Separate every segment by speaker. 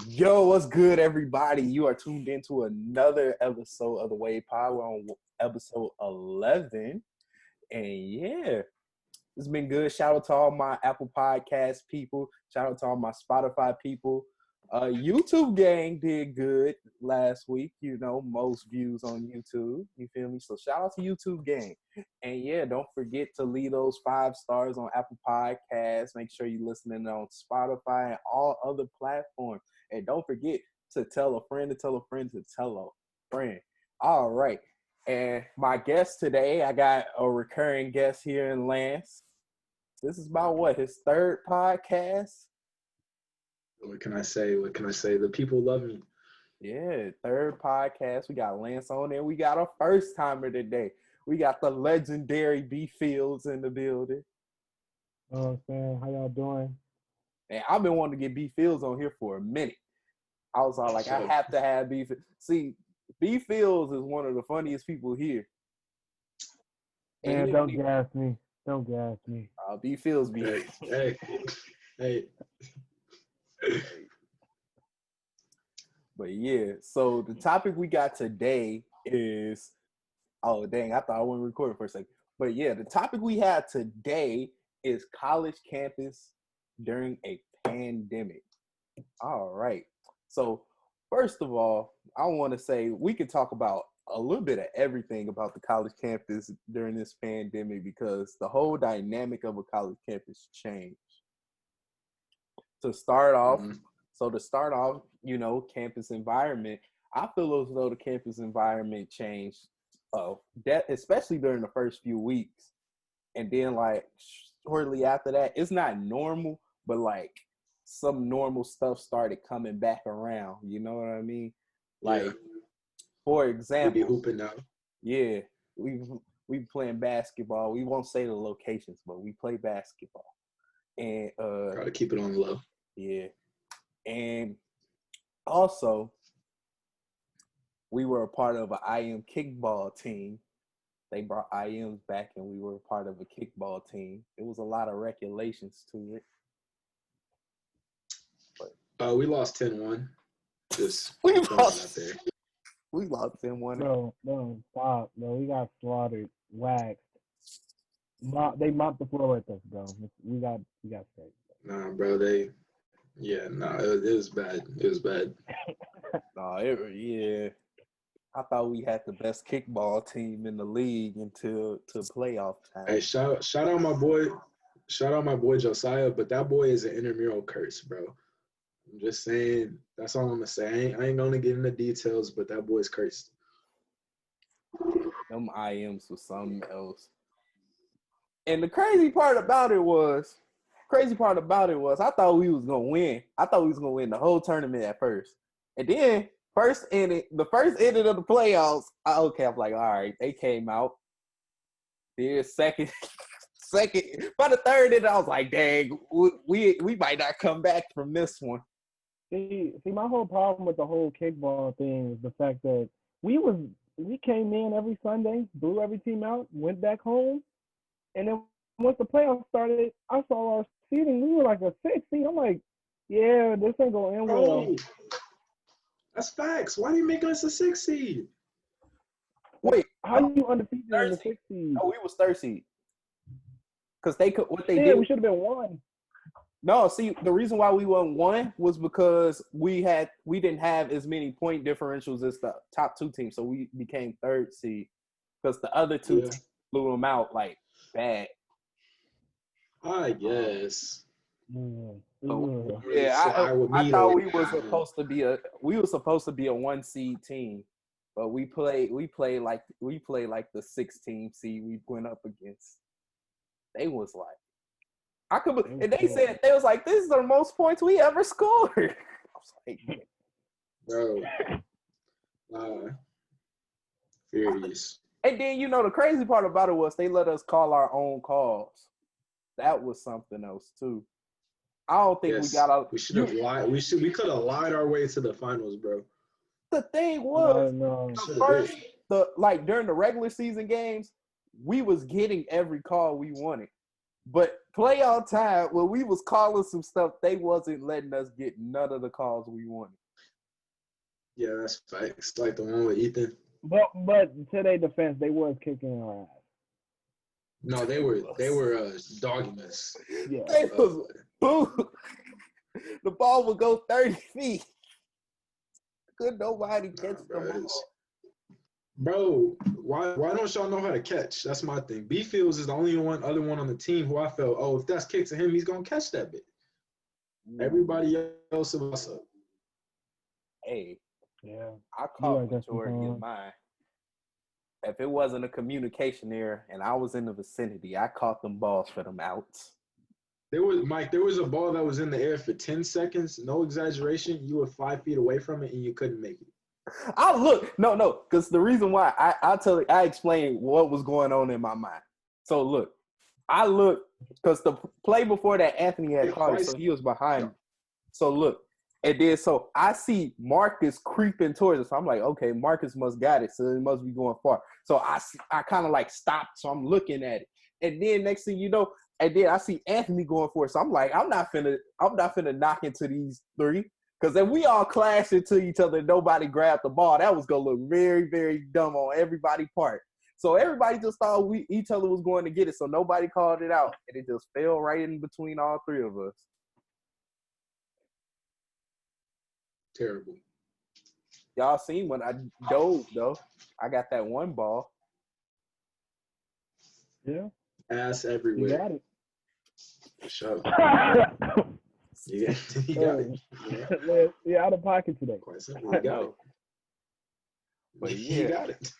Speaker 1: Yo, what's good, everybody? You are tuned into another episode of the Wave Pod. We're on episode 11. And yeah, it's been good. Shout out to all my Apple Podcast people. Shout out to all my Spotify people. YouTube gang did good last week. You know, most views on YouTube. You feel me? So shout out to YouTube gang. And yeah, don't forget to leave those 5 stars on Apple Podcasts. Make sure you're listening on Spotify and all other platforms. And don't forget to tell a friend to tell a friend to tell a friend. All right. And my guest today, I got a recurring guest here in Lance. This is about what, his third podcast?
Speaker 2: What can I say? The people love me.
Speaker 1: Yeah, third podcast. We got Lance on there. We got a first timer today. We got the legendary B Fields in the building.
Speaker 3: Oh, man, how y'all doing?
Speaker 1: And I've been wanting to get B Fields on here for a minute. I was all like, I have to have B Fields. See, B Fields is one of the funniest people here.
Speaker 3: And don't gas me. Don't gas me.
Speaker 1: B Fields be
Speaker 2: Hey.
Speaker 1: But yeah, so the topic we got today is, oh dang, I thought I wasn't recording for a second. But yeah, the topic we had today is college campus during a pandemic. All right. So first of all, I want to say we could talk about a little bit of everything about the college campus during this pandemic because the whole dynamic of a college campus changed. To start off, you know, campus environment, I feel as though the campus environment changed, especially during the first few weeks. And then, like, shortly after that, it's not normal, but, like, some normal stuff started coming back around. You know what I mean? Like, for example.
Speaker 2: We be hooping now.
Speaker 1: Yeah, we playing basketball. We won't say the locations, but we play basketball. And
Speaker 2: gotta keep it on the low.
Speaker 1: Yeah. And also, we were a part of an IM kickball team. They brought IMs back and we were a part of a kickball team. It was a lot of regulations to it.
Speaker 2: But we lost 10-1. Just
Speaker 1: we
Speaker 2: lost
Speaker 1: 10-1.
Speaker 3: No, stop. No, we got slaughtered, waxed. They mopped the floor with us, bro. We got straight.
Speaker 2: Nah, bro, it was bad. It was bad.
Speaker 1: I thought we had the best kickball team in the league until playoff time.
Speaker 2: Hey, shout out my boy Josiah, but that boy is an intramural curse, bro. I'm just saying, that's all I'm gonna say. I ain't gonna get into details, but that boy's cursed.
Speaker 1: Them IMs was something else. And the crazy part about it was, I thought we was gonna win. I thought we was gonna win the whole tournament at first. And then the first inning of the playoffs, I'm like, all right, they came out. Then second, by the third inning, I was like, dang, we might not come back from this one.
Speaker 3: See, my whole problem with the whole kickball thing is the fact that we came in every Sunday, blew every team out, went back home, and then once the playoffs started, I saw our seeding. We were like a 6 seed. I'm like, yeah, this ain't gonna end well.
Speaker 2: Oh, that's facts. Why do you make us a 6 seed?
Speaker 1: Wait,
Speaker 3: how you undefeated in the 6 seed?
Speaker 1: No, we was 3rd seed. Because they could, what they
Speaker 3: did.
Speaker 1: did.
Speaker 3: We should have been 1.
Speaker 1: No, see, the reason why we won 1 was because we didn't have as many point differentials as the top 2 teams, so we became 3rd seed because the other 2 teams blew them out like bad.
Speaker 2: I guess.
Speaker 1: Yeah, I thought we were supposed to be a 1 seed team, but we played like the 16 seed we went up against. They was like, and they said they was like, this is the most points we ever scored. I was like,
Speaker 2: bro, furious.
Speaker 1: And then the crazy part about it was they let us call our own calls. That was something else too. I don't think we got out.
Speaker 2: We should have lied. We could have lied our way to the finals, bro.
Speaker 1: The thing was, during the regular season games, we was getting every call we wanted. But playoff time, when we was calling some stuff, they wasn't letting us get none of the calls we wanted.
Speaker 2: Yeah, that's facts. Like the one with Ethan.
Speaker 3: But to their defense, they was kicking our ass.
Speaker 2: No, they were dogging us.
Speaker 3: Yeah.
Speaker 1: They was boo. The ball would go 30 feet. Could nobody catch the ball.
Speaker 2: Bro, why don't y'all know how to catch? That's my thing. B Fields is the only other one on the team who I felt, if that's kicked to him, he's gonna catch that bit. Everybody else was up.
Speaker 1: Hey,
Speaker 3: yeah,
Speaker 1: I caught majority of mine. If it wasn't a communication error and I was in the vicinity, I caught them balls for them outs.
Speaker 2: There was a ball that was in the air for 10 seconds. No exaggeration. You were 5 feet away from it and you couldn't make it.
Speaker 1: I look, no, because the reason why I explained what was going on in my mind. So look, I look because the play before that Anthony had caught it, so he was behind me. So look, and then so I see Marcus creeping towards us. I'm like, okay, Marcus must got it, so it must be going far. So I kind of like stopped, so I'm looking at it, and then next thing you know, and then I see Anthony going for it. So I'm like, I'm not finna knock into these three. Because if we all clashed into each other and nobody grabbed the ball, that was going to look very, very dumb on everybody's part. So everybody just thought each other was going to get it, so nobody called it out. And it just fell right in between all three of us.
Speaker 2: Terrible.
Speaker 1: Y'all seen when I dove, though. I got that one ball.
Speaker 3: Yeah.
Speaker 2: Ass everywhere.
Speaker 3: You got it.
Speaker 2: Shut up. Yeah, you got it.
Speaker 3: Yeah, out of pocket today.
Speaker 2: Quite simple. You got it.
Speaker 1: But
Speaker 2: you got it.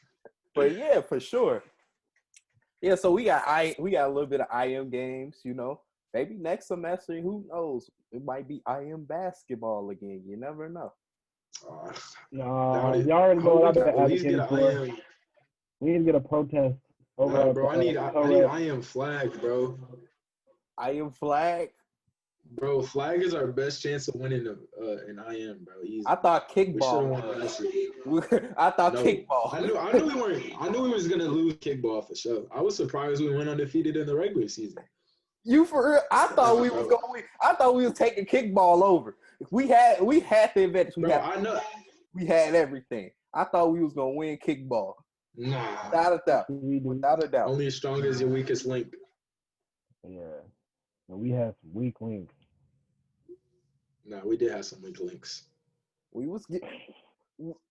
Speaker 1: But yeah, for sure. Yeah, so we got a little bit of IM games, you know. Maybe next semester, who knows? It might be IM basketball again. You never know.
Speaker 3: No, y'all already know what I'm advocating for. We need to get a protest.
Speaker 2: Over bro, I need IM flag, bro.
Speaker 1: IM flag?
Speaker 2: Bro, flag is our best chance of winning an IM, bro. Easy.
Speaker 1: I thought kickball. I thought kickball.
Speaker 2: I knew we was gonna lose kickball for sure. I was surprised we went undefeated in the regular season.
Speaker 1: You for real? I thought we was going. I thought we was taking kickball over. We had the advantage. We had everything. I thought we was gonna win kickball.
Speaker 2: Nah,
Speaker 1: without a doubt.
Speaker 2: Only as strong as your weakest link.
Speaker 3: Yeah, and we had some weak links.
Speaker 2: Nah, we did have some weak links.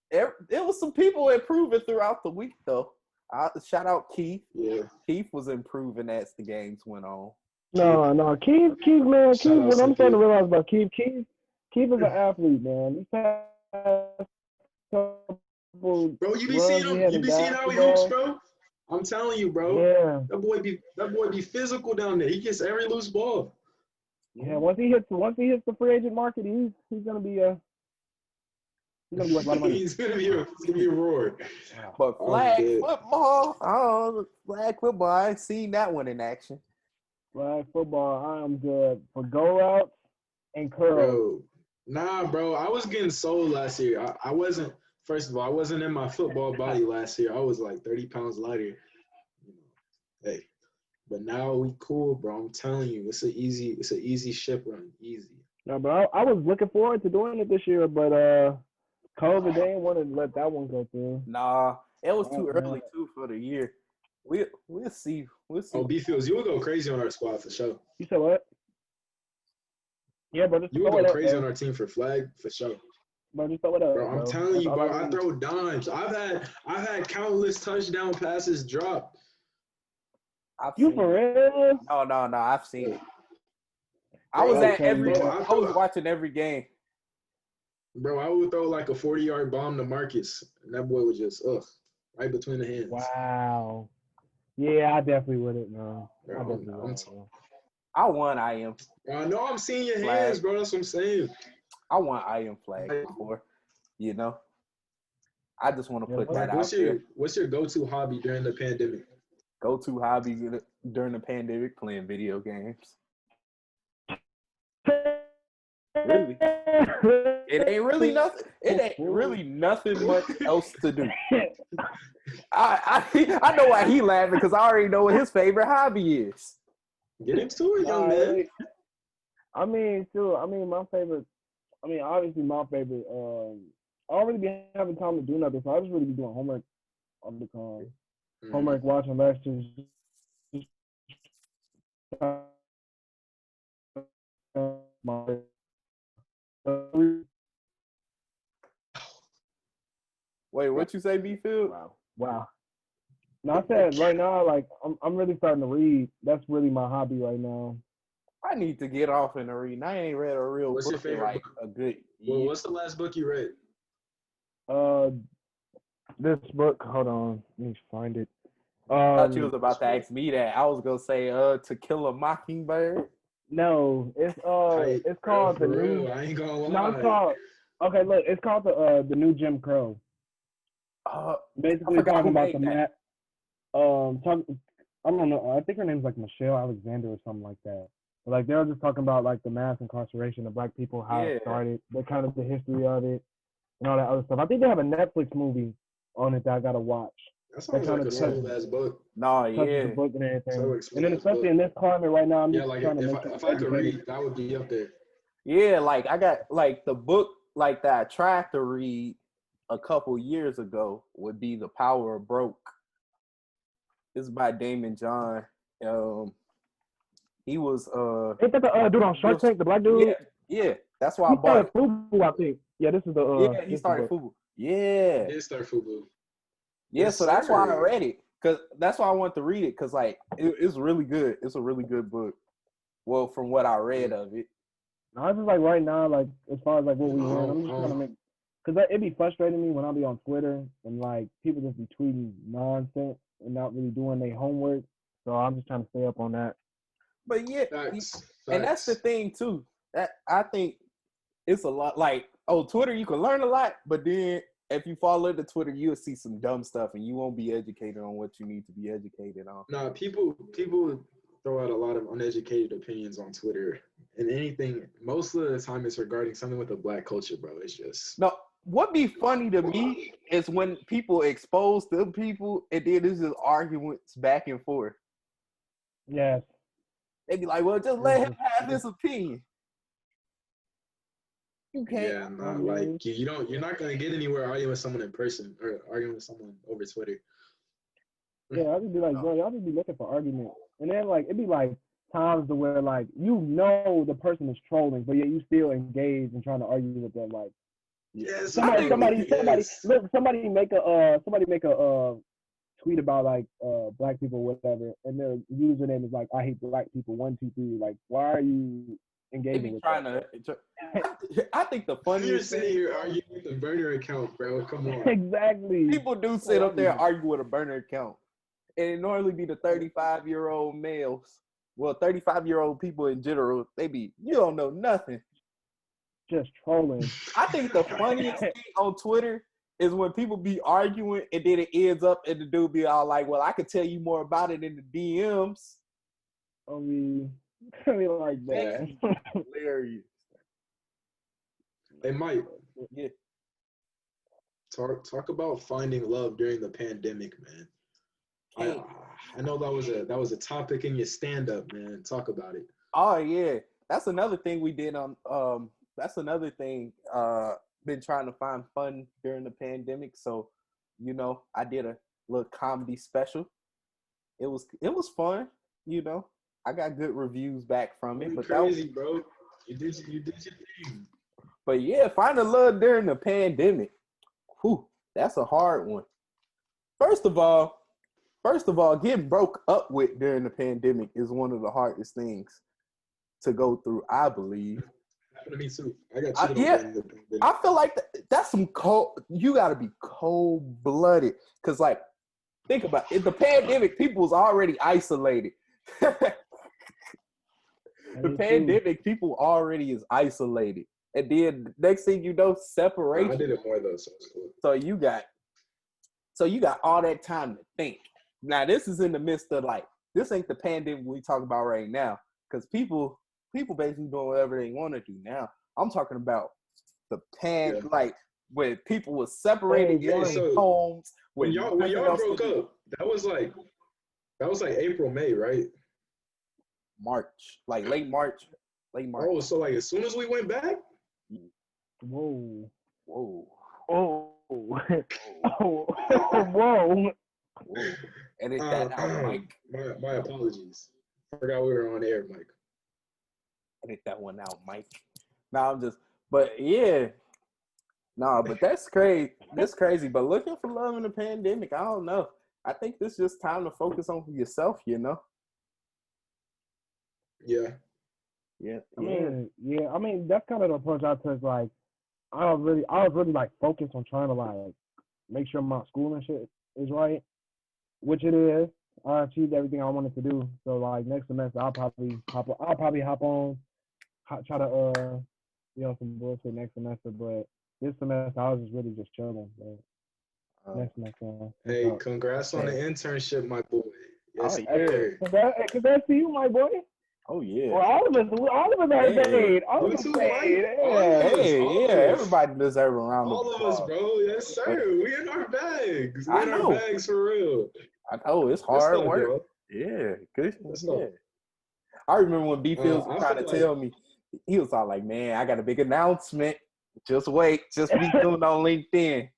Speaker 1: There was some people improving throughout the week, though. Shout out Keith.
Speaker 2: Yeah,
Speaker 1: Keith was improving as the games went on.
Speaker 3: No, Keith, man. Keith, what I'm starting to realize about Keith is an athlete, man.
Speaker 2: Bro, you be seeing him. You be seeing how he hoops, bro. I'm telling you, bro.
Speaker 3: Yeah.
Speaker 2: That boy be physical down there. He gets every loose ball.
Speaker 3: Yeah, once he hits the free agent market, he's gonna be worth a lot of money.
Speaker 2: He's gonna be a roar.
Speaker 1: But flag football, I ain't seen that one in action.
Speaker 3: Flag football, I am good for go routes and curls.
Speaker 2: Bro, nah, bro. I was getting sold last year. I wasn't. First of all, I wasn't in my football body last year. I was like 30 pounds lighter. Hey, but now we cool, bro. I'm telling you, it's an easy ship run, easy.
Speaker 3: No, but I was looking forward to doing it this year, but COVID, they didn't want to let that one go through.
Speaker 1: Nah, it was too early too for the year. We'll see.
Speaker 2: Oh, B Fields, you will go crazy on our squad for sure.
Speaker 3: You said what? Yeah, but
Speaker 2: you will go crazy on our team for flag for sure.
Speaker 3: Bro, just throw it up,
Speaker 2: bro. I'm telling you, bro. I throw dimes. I've had countless touchdown passes drop.
Speaker 3: You for real?
Speaker 1: No. I've seen it. I was at every. I was watching every game.
Speaker 2: Bro, I would throw like a 40-yard bomb to Marcus, and that boy was just right between the hands.
Speaker 3: Wow. Yeah, I definitely wouldn't. No,
Speaker 1: I won. I am.
Speaker 2: I know I'm seeing your hands, bro. That's what I'm saying.
Speaker 1: I want IM flag before, you know. I just want to put that out there.
Speaker 2: What's your go-to hobby during the pandemic?
Speaker 1: Go-to hobby during the pandemic, playing video games. Really? It ain't really nothing. It ain't really nothing much else to do. I know why he laughing because I already know what his favorite hobby is.
Speaker 2: Get into it, young
Speaker 3: Nah,
Speaker 2: man.
Speaker 3: I mean, too. I mean, my favorite. I mean, obviously, my favorite. I don't really be having time to do nothing, so I just really be doing homework all the time. Homework, watching lectures.
Speaker 1: Wait, what you say, B-Field?
Speaker 3: Wow. No, I said right now, like I'm really starting to read. That's really my hobby right now.
Speaker 1: I need to get off in the reading. I ain't read a real
Speaker 2: What's your
Speaker 1: book in
Speaker 2: favorite
Speaker 1: like
Speaker 2: book?
Speaker 1: a good
Speaker 2: Well,
Speaker 1: year.
Speaker 2: what's the last book you read?
Speaker 3: This book. Hold on, let me find it.
Speaker 1: I thought you was about to ask me that. I was gonna say, To Kill a Mockingbird.
Speaker 3: No, it's
Speaker 2: Bro,
Speaker 3: called the
Speaker 2: for
Speaker 3: new.
Speaker 2: real, I ain't gonna lie.
Speaker 3: No, it's called. Okay, look, it's called the new Jim Crow.
Speaker 1: I
Speaker 3: Basically
Speaker 1: forgot
Speaker 3: talking
Speaker 1: who
Speaker 3: about
Speaker 1: made
Speaker 3: the
Speaker 1: that.
Speaker 3: map. I don't know. I think her name's like Michelle Alexander or something like that. But like they were just talking about like the mass incarceration of black people, how it started, the kind of the history of it, and all that other stuff. I think they have a Netflix movie on it that I gotta watch.
Speaker 2: That sounds like a smooth ass book.
Speaker 1: Yeah.
Speaker 3: The book and everything.
Speaker 2: So
Speaker 3: And then especially in this climate right now, I'm just
Speaker 2: like
Speaker 3: trying to
Speaker 2: if I could read, that would be up there.
Speaker 1: Yeah, like I got like the book like that I tried to read a couple years ago would be The Power of Broke. It's by Damon John. He was
Speaker 3: Ain't that the dude on Shark Tank, the black dude?
Speaker 1: Yeah. That's why I
Speaker 3: He
Speaker 1: bought it.
Speaker 3: started Fubu, I think. Yeah, this is the
Speaker 1: he started Fubu. Yeah.
Speaker 2: He did start Fubu.
Speaker 1: Yeah,
Speaker 2: Yes,
Speaker 1: so that's why I
Speaker 2: sir.
Speaker 1: read it. Cause that's why I wanted to read it. Cause like it's really good. It's a really good book. Well, from what I read of it.
Speaker 3: No, it's just like right now, like as far as like what we hearing, I'm just trying to make, cause it be frustrating me when I be on Twitter and like people just be tweeting nonsense and not really doing their homework. So I'm just trying to stay up on that.
Speaker 1: But yeah,
Speaker 2: Facts.
Speaker 1: And that's the thing too. That I think it's a lot. Like Twitter, you can learn a lot, but then if you follow the Twitter, you'll see some dumb stuff, and you won't be educated on what you need to be educated on.
Speaker 2: No, people throw out a lot of uneducated opinions on Twitter, and anything. Most of the time, it's regarding something with the black culture, bro. It's just
Speaker 1: no. What be funny to me is when people expose them people, and then there's just arguments back and forth.
Speaker 3: Yes.
Speaker 1: They be like, "Well, just let him have his opinion." You can't.
Speaker 2: Yeah, not like you're not gonna get anywhere arguing with someone in person or arguing with someone over Twitter.
Speaker 3: Yeah, I just be like, bro, y'all just be looking for arguments, and then like it'd be like times to where like the person is trolling, but yet you still engage and trying to argue with them. Like,
Speaker 2: yeah,
Speaker 3: somebody make a tweet about like black people or whatever, and their username is like I hate black people 1 2 3. Like, why are you engaging with that?
Speaker 1: I think the funniest
Speaker 2: you're sitting here arguing with a burner account, bro. Come on.
Speaker 3: Exactly.
Speaker 1: People do sit up there and argue with a burner account. And it normally be the 35-year-old males. Well, 35-year-old people in general, they be, you don't know nothing.
Speaker 3: Just trolling.
Speaker 1: I think the funniest thing on Twitter is when people be arguing and then it ends up and the dude be all like, well, I could tell you more about it in the DMs.
Speaker 3: I mean like that.
Speaker 1: Hilarious.
Speaker 2: They might.
Speaker 1: Yeah.
Speaker 2: Talk about finding love during the pandemic, man. I know that was a topic in your stand-up, man. Talk about it.
Speaker 1: Oh yeah, that's another thing we did on. That's another thing. Been trying to find fun during the pandemic, so I did a little comedy special. It was fun. I got good reviews back from it. But
Speaker 2: crazy, bro. You did your thing.
Speaker 1: But yeah, finding love during the pandemic. Whew, that's a hard one. First of all, getting broke up with during the pandemic is one of the hardest things to go through, I believe.
Speaker 2: Happened to me too. I got cheated on during the pandemic.
Speaker 1: I feel like that's some cold. You got to be cold-blooded, because like, think about it. In the pandemic, people was already isolated. The pandemic, people already is isolated, and then next thing you know, separation.
Speaker 2: I did it more though, so it's cool.
Speaker 1: So you got all that time to think. Now this is in the midst of like, this ain't the pandemic we talking about right now, because people basically doing whatever they want to do now. I'm talking about the like when people were separated in homes.
Speaker 2: When y'all broke up, that was like April, May, right?
Speaker 1: March, like late March.
Speaker 2: Oh, so like as soon as we went back?
Speaker 3: Whoa.
Speaker 1: Whoa.
Speaker 3: Oh.
Speaker 1: Whoa.
Speaker 3: Whoa.
Speaker 1: Whoa. Edit that out, Mike.
Speaker 2: My apologies. Forgot we were on air, Mike.
Speaker 1: Edit that one out, Mike. But yeah. No, but that's crazy. That's crazy. But looking for love in the pandemic, I don't know. I think this is just time to focus on yourself, you know?
Speaker 2: Yeah.
Speaker 1: Yeah.
Speaker 3: I mean, that's kind of the approach I took. Like, I was really like focused on trying to like make sure my school and shit is right, which it is. I achieved everything I wanted to do. So like next semester, I'll probably hop on, try to some bullshit next semester. But this semester, I was just really just chilling. But next semester.
Speaker 2: Hey, congrats on the internship, my boy. Yes,
Speaker 1: sir.
Speaker 3: Congrats to you, my boy.
Speaker 1: Oh yeah.
Speaker 3: Well, all of us are paid. All of us paid.
Speaker 1: Everybody deserves a round of applause.
Speaker 2: All of us, bro. Yes, sir. We in our bags. We in our bags for real.
Speaker 1: I know it's hard work.
Speaker 2: Bro.
Speaker 1: Yeah, good. Yeah. I remember when B Fields was trying to tell me, he was all like, "Man, I got a big announcement. Just wait. Just be tuned on LinkedIn."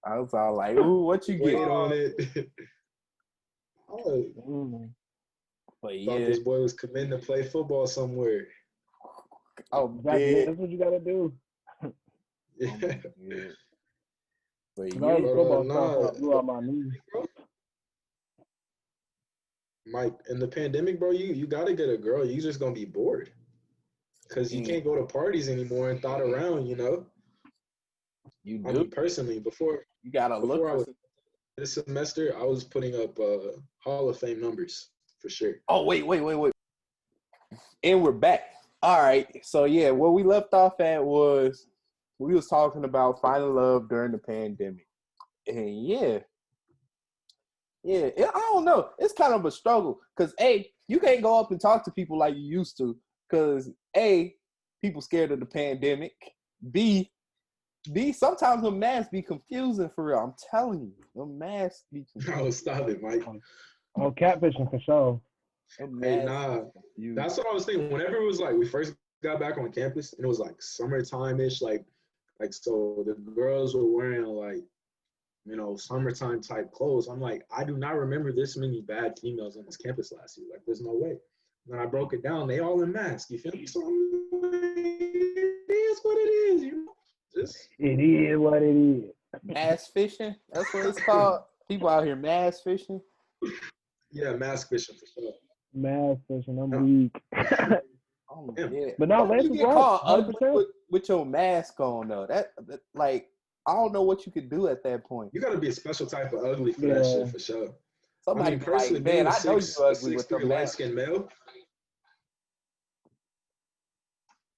Speaker 1: I was all like, "Ooh, what you get?"
Speaker 2: Wait on it.
Speaker 1: But yeah,
Speaker 2: thought this boy was committing to play football somewhere.
Speaker 1: Oh,
Speaker 3: exactly. That's what you gotta do.
Speaker 1: Yeah. But
Speaker 3: blew out my knee.
Speaker 2: Mike, in the pandemic, bro, you gotta get a girl. You just gonna be bored because you can't go to parties anymore and thought around. You know.
Speaker 1: You do.
Speaker 2: I mean, personally, before
Speaker 1: you gotta look.
Speaker 2: This semester, I was putting up Hall of Fame numbers for sure.
Speaker 1: Oh wait, and we're back. All right, so yeah, where we left off at was we was talking about finding love during the pandemic, and yeah, I don't know. It's kind of a struggle because A, you can't go up and talk to people like you used to because A, people scared of the pandemic. B, sometimes the masks be confusing for real. I'm telling you, the masks be confusing.
Speaker 2: Oh, stop it, Mike.
Speaker 3: Oh, catfishing for sure.
Speaker 2: Hey, nah, that's what I was thinking. Whenever it was like we first got back on campus and it was like summertime-ish, like so the girls were wearing like, summertime type clothes. I'm like, I do not remember this many bad females on this campus last year. Like, there's no way. And then I broke it down. They all in masks. You feel me? So I'm like, it is what it is.
Speaker 3: It is what it is.
Speaker 1: Mask fishing. That's what it's called. People out here mask fishing.
Speaker 2: Yeah, mask fishing for sure.
Speaker 3: Mask fishing. I'm weak.
Speaker 1: Oh, yeah.
Speaker 3: But now let's
Speaker 1: get caught ugly with your mask on though. That like I don't know what you could do at that point.
Speaker 2: You got to be a special type of ugly for that shit for sure.
Speaker 1: Somebody personally, like, man, I know you ugly with the
Speaker 2: light-skinned male.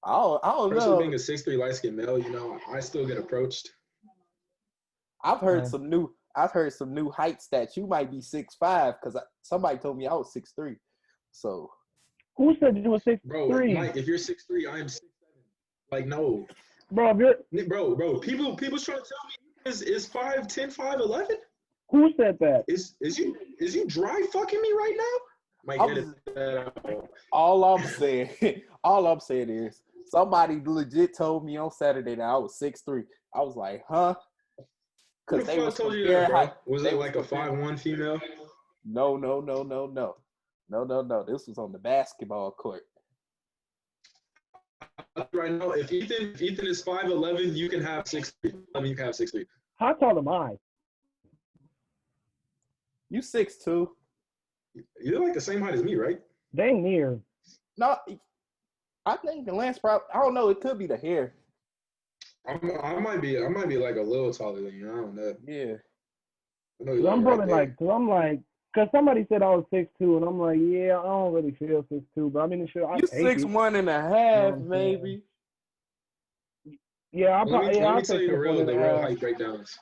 Speaker 1: I don't know.
Speaker 2: Being a 6'3" light-skinned male, I still get approached.
Speaker 1: I've heard some new height stats. You might be 6'5" because somebody told me I was 6'3". So
Speaker 3: who said you were 6'3"?
Speaker 2: Bro, Mike, if you're 6'3", I am 6'7". Like, no.
Speaker 3: Bro,
Speaker 2: bro, people trying to tell me is 5'10", 5'11"?
Speaker 3: Who said that?
Speaker 2: Is you dry fucking me right now? Mike, edit that out.
Speaker 1: All I'm saying is somebody legit told me on Saturday that I was 6'3". I was like, huh?
Speaker 2: Because they told you that, bro? Was it like a 5'1" female?
Speaker 1: No. This was on the basketball court.
Speaker 2: Right now, if Ethan is 5'11", you can have 6'3". You can have 6'3".
Speaker 3: How tall am I?
Speaker 1: You 6'2".
Speaker 2: You're like the same height as me, right?
Speaker 3: Dang near.
Speaker 1: No, I think the Lance probably. I don't know. It could be the hair.
Speaker 2: I might be like a little taller than you. I don't know.
Speaker 1: Yeah.
Speaker 3: I'm probably because somebody said I was 6'2", and I'm like, yeah, I don't really feel 6'2", but I mean, sure, I
Speaker 1: you
Speaker 3: take
Speaker 1: 6'1.5", maybe.
Speaker 3: Yeah,
Speaker 2: let me tell you the real height breakdowns.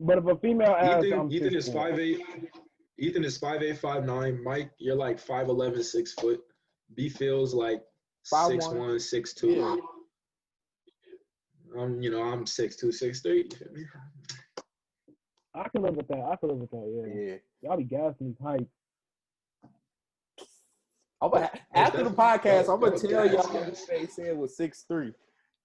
Speaker 3: But if a female asks,
Speaker 2: Ethan is 5'8". Ethan is 5'8", 5'9". Mike, you're like 5'11", 6 foot. B feels like 6'1", 6'2".
Speaker 1: Yeah.
Speaker 2: I'm 6'2", 6'3".
Speaker 3: I can live with that. Yeah. Y'all be gassing these heights.
Speaker 1: After the podcast, I'm gonna tell y'all
Speaker 2: gas,
Speaker 1: what
Speaker 2: yes.
Speaker 1: they said was 6'3",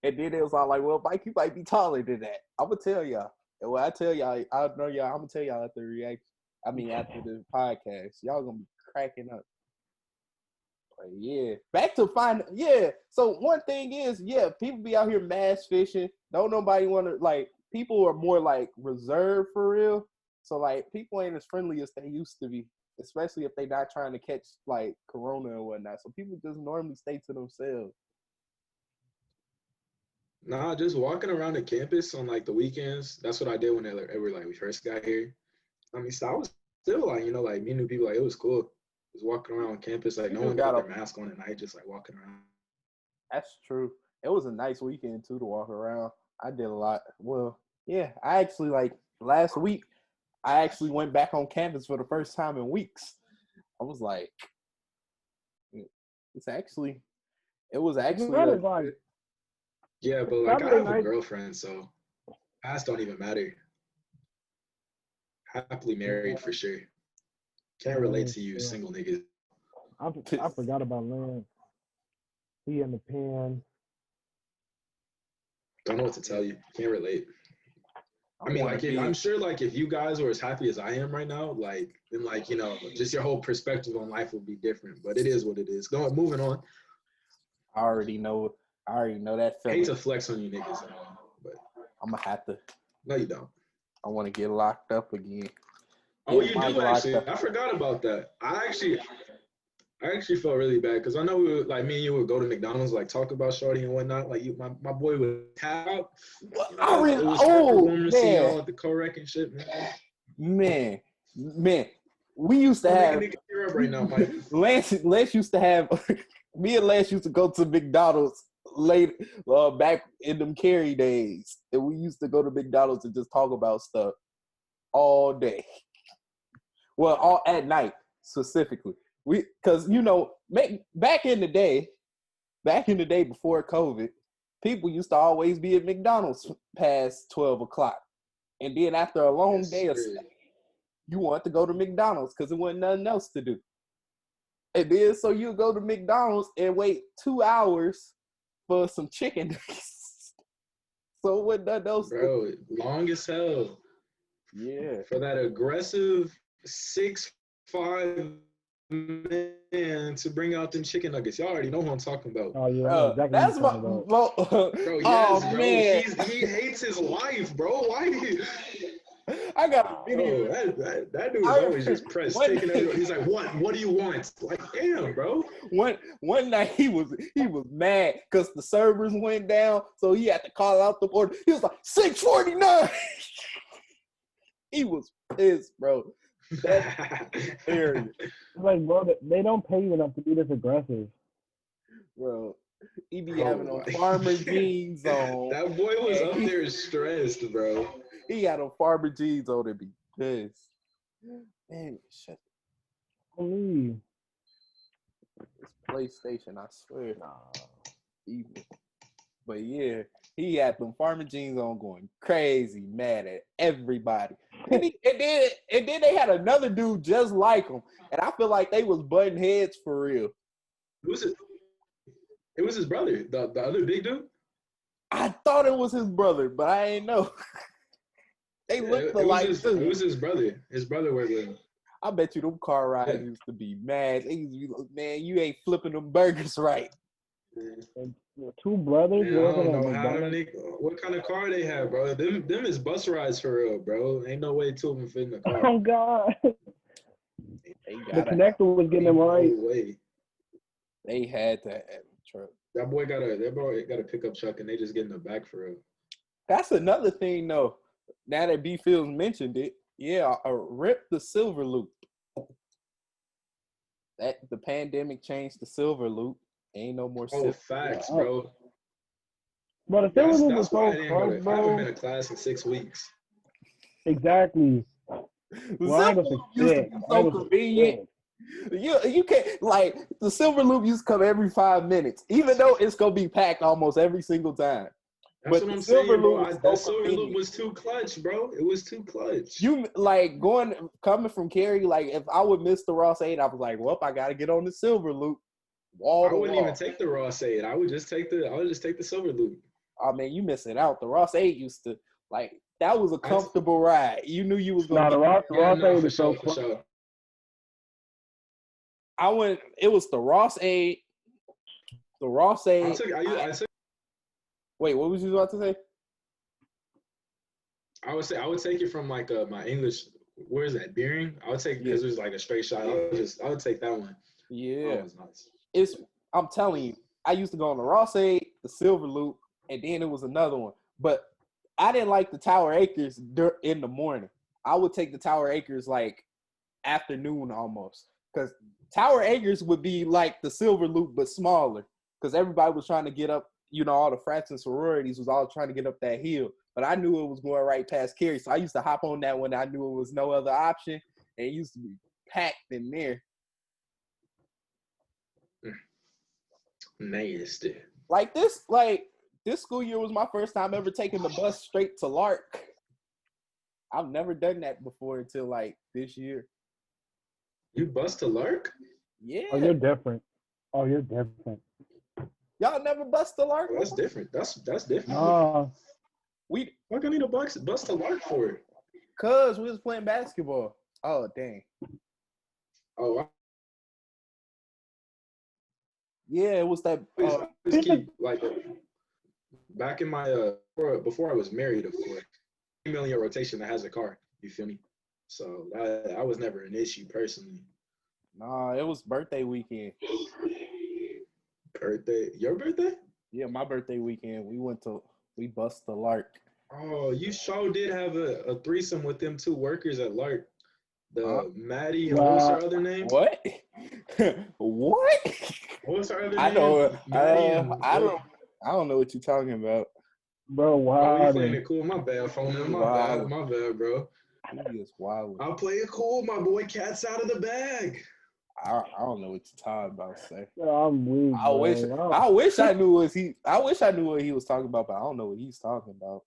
Speaker 1: and then it was all like, "Well, Mike, you might be taller than that." I'm gonna tell y'all. And when I tell y'all, I know y'all. I'm gonna tell y'all after the reaction. I mean, after the podcast, y'all gonna be cracking up. But yeah, back to find. Yeah. So one thing is, yeah, people be out here mass fishing. Don't nobody want to like. People are more like reserved for real. So like, people ain't as friendly as they used to be, especially if they not trying to catch like corona and whatnot. So people just normally stay to themselves.
Speaker 2: Nah, just walking around the campus on like the weekends. That's what I did when we first got here. I mean, so I was still like, like meeting new people. Like it was cool. Just walking around campus, like
Speaker 1: You
Speaker 2: no
Speaker 1: just
Speaker 2: one got
Speaker 1: gotta.
Speaker 2: their mask on at night, just like walking around.
Speaker 1: That's true. It was a nice weekend too to walk around. I did a lot. Well, yeah, I actually like last week. I actually went back on campus for the first time in weeks. I was like, it's actually. It was actually
Speaker 3: That
Speaker 1: a
Speaker 3: is like
Speaker 2: Yeah, but like I
Speaker 3: Saturday
Speaker 2: have a
Speaker 3: night.
Speaker 2: girlfriend, so past don't even matter. Happily married for sure. Can't relate to you single niggas.
Speaker 3: I forgot about Lance. He in the pen.
Speaker 2: Don't know what to tell you. Can't relate. I mean,
Speaker 1: wanna
Speaker 2: like,
Speaker 1: be-
Speaker 2: I'm sure, like, if you guys were as happy as I am right now, like, then, like, just your whole perspective on life would be different. But it is what it is. Moving on.
Speaker 1: I already know that feeling.
Speaker 2: Hate to flex on you niggas and all, but
Speaker 1: I'm gonna have to.
Speaker 2: no, you don't.
Speaker 1: I want to get locked up again.
Speaker 2: Oh,
Speaker 1: Get
Speaker 2: you
Speaker 1: Mike
Speaker 2: do
Speaker 1: locked
Speaker 2: actually.
Speaker 1: up.
Speaker 2: I forgot about that. I actually felt really bad because I know we would, like me and you would go to McDonald's, like talk about shorty and whatnot. Like my boy would tap out. It was heartwarming seeing y'all at the co-rec and shit, man.
Speaker 1: Man. We used to
Speaker 2: I'm
Speaker 1: have
Speaker 2: making a tear up right now, Mike.
Speaker 1: Lance used to have me and Lance used to go to McDonald's late back in them Cary days, and we used to go to McDonald's and just talk about stuff all day. Well, all at night specifically. Because back in the day before COVID, people used to always be at McDonald's past 12 o'clock, and then after a long day of stuff, you want to go to McDonald's because there wasn't nothing else to do. And then so you go to McDonald's and wait 2 hours for some chicken nuggets. So it wasn't nothing else.
Speaker 2: Bro, long as hell.
Speaker 1: Yeah.
Speaker 2: For that aggressive 6'5" man to bring out them chicken nuggets. Y'all already know who I'm talking about.
Speaker 3: Oh yeah, exactly.
Speaker 1: That's my
Speaker 2: bro. Yes,
Speaker 1: oh,
Speaker 2: bro.
Speaker 1: Man.
Speaker 2: He hates his life, bro. Why?
Speaker 1: I got a video.
Speaker 2: That dude is always just pressed, taking everything. He's like, "What? What do you want?" Like, damn, bro.
Speaker 1: One night he was mad because the servers went down, so he had to call out the order. He was like, $6.49. He was pissed, bro. That's hilarious.
Speaker 3: Like, bro, they don't pay you enough to be this aggressive.
Speaker 1: Bro, he be having on farmer jeans on.
Speaker 2: That boy was up there stressed, bro.
Speaker 1: He had on farmer jeans on and be pissed. Man, shut
Speaker 3: Please.
Speaker 1: this PlayStation, I swear. Evil. But yeah, he had them farmer jeans on going crazy, mad at everybody. And then they had another dude just like him. And I feel like they was butting heads for real.
Speaker 2: Who was it? It was his brother, the other big dude.
Speaker 1: I thought it was his brother, but I ain't know. They looked alike too.
Speaker 2: It was his brother. His brother worked with him.
Speaker 1: I bet you them car rides used to be mad. They used to be like, man, you ain't flipping them burgers right.
Speaker 3: And two brothers.
Speaker 2: Man, I don't know how what kind of car they have, bro. Them is bus rides for real, bro. Ain't no way two of them fit in the car.
Speaker 3: Oh God. The connector was getting them right.
Speaker 2: No way.
Speaker 1: They had to have a truck.
Speaker 2: That boy got a pickup truck, and they just get in the back for real.
Speaker 1: That's another thing, though. Now that B Fields mentioned it, yeah, rip the silver loop. That the pandemic changed the silver loop. Ain't no more.
Speaker 2: Oh, facts, bro.
Speaker 3: But the silver loop was
Speaker 2: why
Speaker 3: so
Speaker 2: I haven't been to class in 6 weeks.
Speaker 3: Exactly.
Speaker 1: The silver loop used to be so convenient. You can't, like, the silver loop used to come every 5 minutes, even though it's gonna be packed almost every single time.
Speaker 2: That's what I'm saying, bro. That silver loop was too clutch, bro. It was too clutch.
Speaker 1: You coming from Cary, like if I would miss the Ross 8, I was like, well, I gotta get on the silver loop. Wall
Speaker 2: I
Speaker 1: to
Speaker 2: wouldn't
Speaker 1: wall.
Speaker 2: even take the Ross 8. I would just take the silver loop.
Speaker 1: Oh man, you missing out. The Ross 8 used to like that was a comfortable ride. You knew you was gonna
Speaker 3: Nah, the Ross
Speaker 2: no,
Speaker 3: 8
Speaker 2: for
Speaker 3: is so
Speaker 2: sure, for sure.
Speaker 1: I went. It was the Ross 8. The Ross 8.
Speaker 2: I took.
Speaker 1: Wait, what was you about to say?
Speaker 2: I would take it from like my English. Where is that? Beering. I would take because it was like a straight shot. I would take that one.
Speaker 1: Yeah,
Speaker 2: that was nice.
Speaker 1: it's. I'm telling you, I used to go on the Ross 8, the Silver Loop, and then it was another one. But I didn't like the Tower Acres in the morning. I would take the Tower Acres like afternoon almost, because Tower Acres would be like the Silver Loop but smaller, because everybody was trying to get up. You know, all the frats and sororities was all trying to get up that hill. But I knew it was going right past Cary, so I used to hop on that when I knew it was no other option, and it used to be packed in there.
Speaker 2: Nasty.
Speaker 1: Like this school year was my first time ever taking the bus straight to Lark. I've never done that before until like this year.
Speaker 2: You bust to Lark?
Speaker 1: Yeah.
Speaker 3: Oh, you're different.
Speaker 1: Y'all never bust to Lark?
Speaker 2: Oh, that's different. That's different.
Speaker 3: Nah.
Speaker 1: What
Speaker 2: I need a bus to Lark for?
Speaker 1: Cause we was playing basketball. Oh dang.
Speaker 2: Oh,
Speaker 1: Yeah, it was that.
Speaker 2: I just keep like back in my before I was married, of course. Female in your rotation that has a car. You feel me? So that was never an issue personally.
Speaker 1: Nah, it was birthday weekend.
Speaker 2: Birthday? Your birthday?
Speaker 1: Yeah, my birthday weekend. We bust the Lark.
Speaker 2: Oh, you sure did have a threesome with them two workers at Lark. Maddie, what was her other name?
Speaker 1: What? What?
Speaker 2: What was her other name?
Speaker 1: I know.
Speaker 2: I
Speaker 1: don't know what you're talking about.
Speaker 3: Bro,
Speaker 2: wow.
Speaker 3: wow.
Speaker 2: You playing it cool. My bad, phone. My bad, bro.
Speaker 1: He is wild.
Speaker 2: I'll play it cool. My boy Cat's out of the bag.
Speaker 1: I don't know what you're talking about, sir.
Speaker 3: I'm weak.
Speaker 1: I wish I knew what he was talking about, but I don't know what he's talking about.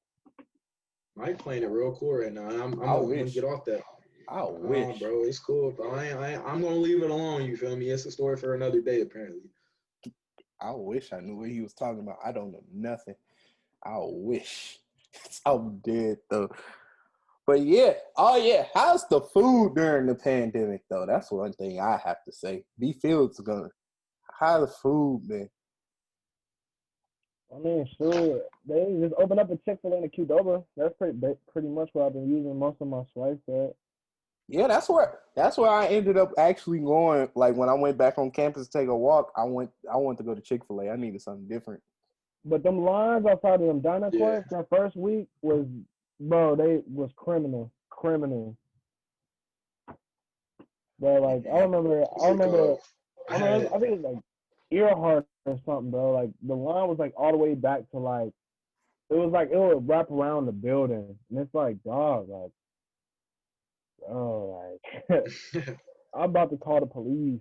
Speaker 2: Mike playing it real cool right now. I'm gonna get off that.
Speaker 1: I wish,
Speaker 2: bro. It's cool, bro. I'm gonna leave it alone. You feel me? It's a story for another day, apparently.
Speaker 1: I wish I knew what he was talking about. I don't know nothing. I wish. I'm dead though. But yeah, how's the food during the pandemic though? That's one thing I have to say. B Fields how the food been?
Speaker 3: I mean, sure. They just opened up a Chick-fil-A in Qdoba. That's pretty much what I've been using most of my swipes at.
Speaker 1: Yeah, that's where I ended up actually going. Like when I went back on campus to take a walk, I wanted to go to Chick-fil-A. I needed something different.
Speaker 3: But them lines outside of them diner courts that first week was, bro, they was criminal. Bro, like I remember I think it was like Earhart or something, bro. Like the line was like all the way back to like it would wrap around the building. And it's like, dog, like bro, like I'm about to call the police.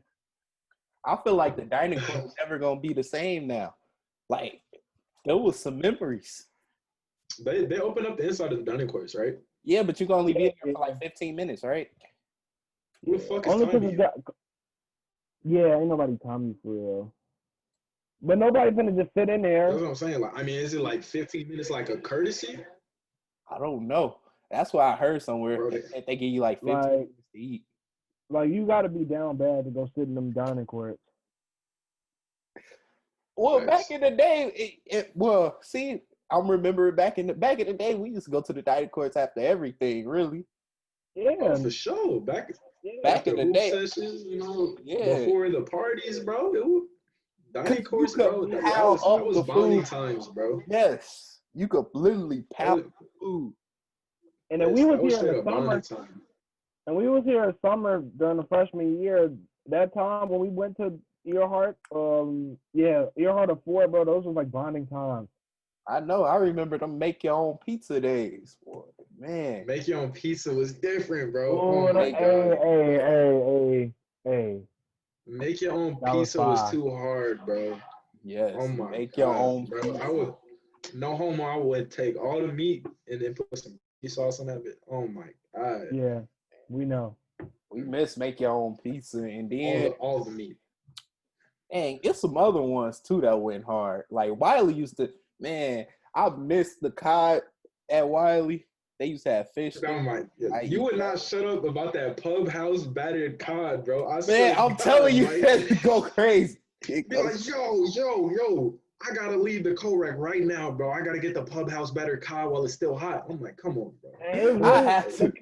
Speaker 1: I feel like the dining court is never gonna be the same now. Like there was some memories.
Speaker 2: They opened up the inside of the dining courts, right?
Speaker 1: Yeah, but you can only be there for like 15 minutes, right?
Speaker 2: Who the fuck is timing you?
Speaker 3: Yeah, ain't nobody timing you for real. But nobody's gonna just sit in there.
Speaker 2: That's what I'm saying. Like, I mean, is it like 15 minutes like a courtesy?
Speaker 1: I don't know. That's what I heard somewhere. That they give you like 15 minutes to eat.
Speaker 3: Like you got to be down bad to go sit in them dining courts.
Speaker 1: Well, back in the day, I'm remembering back in the day, we used to go to the dining courts after everything, really.
Speaker 3: Yeah,
Speaker 2: for sure. Back
Speaker 1: in the day,
Speaker 2: sessions, before the parties, bro. Dining courts, bro. That was bonding times, bro.
Speaker 1: Yes, you could literally pound food.
Speaker 3: And then we was here in the summer. And we was here in summer during the freshman year. That time when we went to Earhart, Earhart or Ford, bro. Those was like bonding times.
Speaker 1: I know. I remember them make your own pizza days, boy. Man,
Speaker 2: make your own pizza was different, bro.
Speaker 3: Oh my God. Hey.
Speaker 2: Make your own pizza was too hard, bro.
Speaker 1: Yes.
Speaker 2: Oh my
Speaker 1: make
Speaker 2: God,
Speaker 1: your own,
Speaker 2: bro.
Speaker 1: pizza.
Speaker 2: I would, no homo. I would take all the meat and then put some sauce on that bit. Oh my God.
Speaker 3: Yeah, we know.
Speaker 1: We miss make your own pizza, and then
Speaker 2: all the meat.
Speaker 1: Dang, it's some other ones too that went hard. Like Wiley used to, man, I missed the cod at Wiley. They used to have fish
Speaker 2: I'm
Speaker 1: sticks.
Speaker 2: like,
Speaker 1: I
Speaker 2: you
Speaker 1: eat
Speaker 2: would
Speaker 1: that.
Speaker 2: not shut up about that pub house battered cod, bro. I
Speaker 1: Man,
Speaker 2: swear to
Speaker 1: I'm
Speaker 2: God,
Speaker 1: telling you,
Speaker 2: Mike.
Speaker 1: it go crazy. It
Speaker 2: Be
Speaker 1: goes,
Speaker 2: like, yo, I gotta leave the co-rec right now, bro. I gotta get the pub house battered cod while it's still hot. I'm like, come on, bro.
Speaker 3: And it was
Speaker 1: I
Speaker 3: really,
Speaker 1: had to.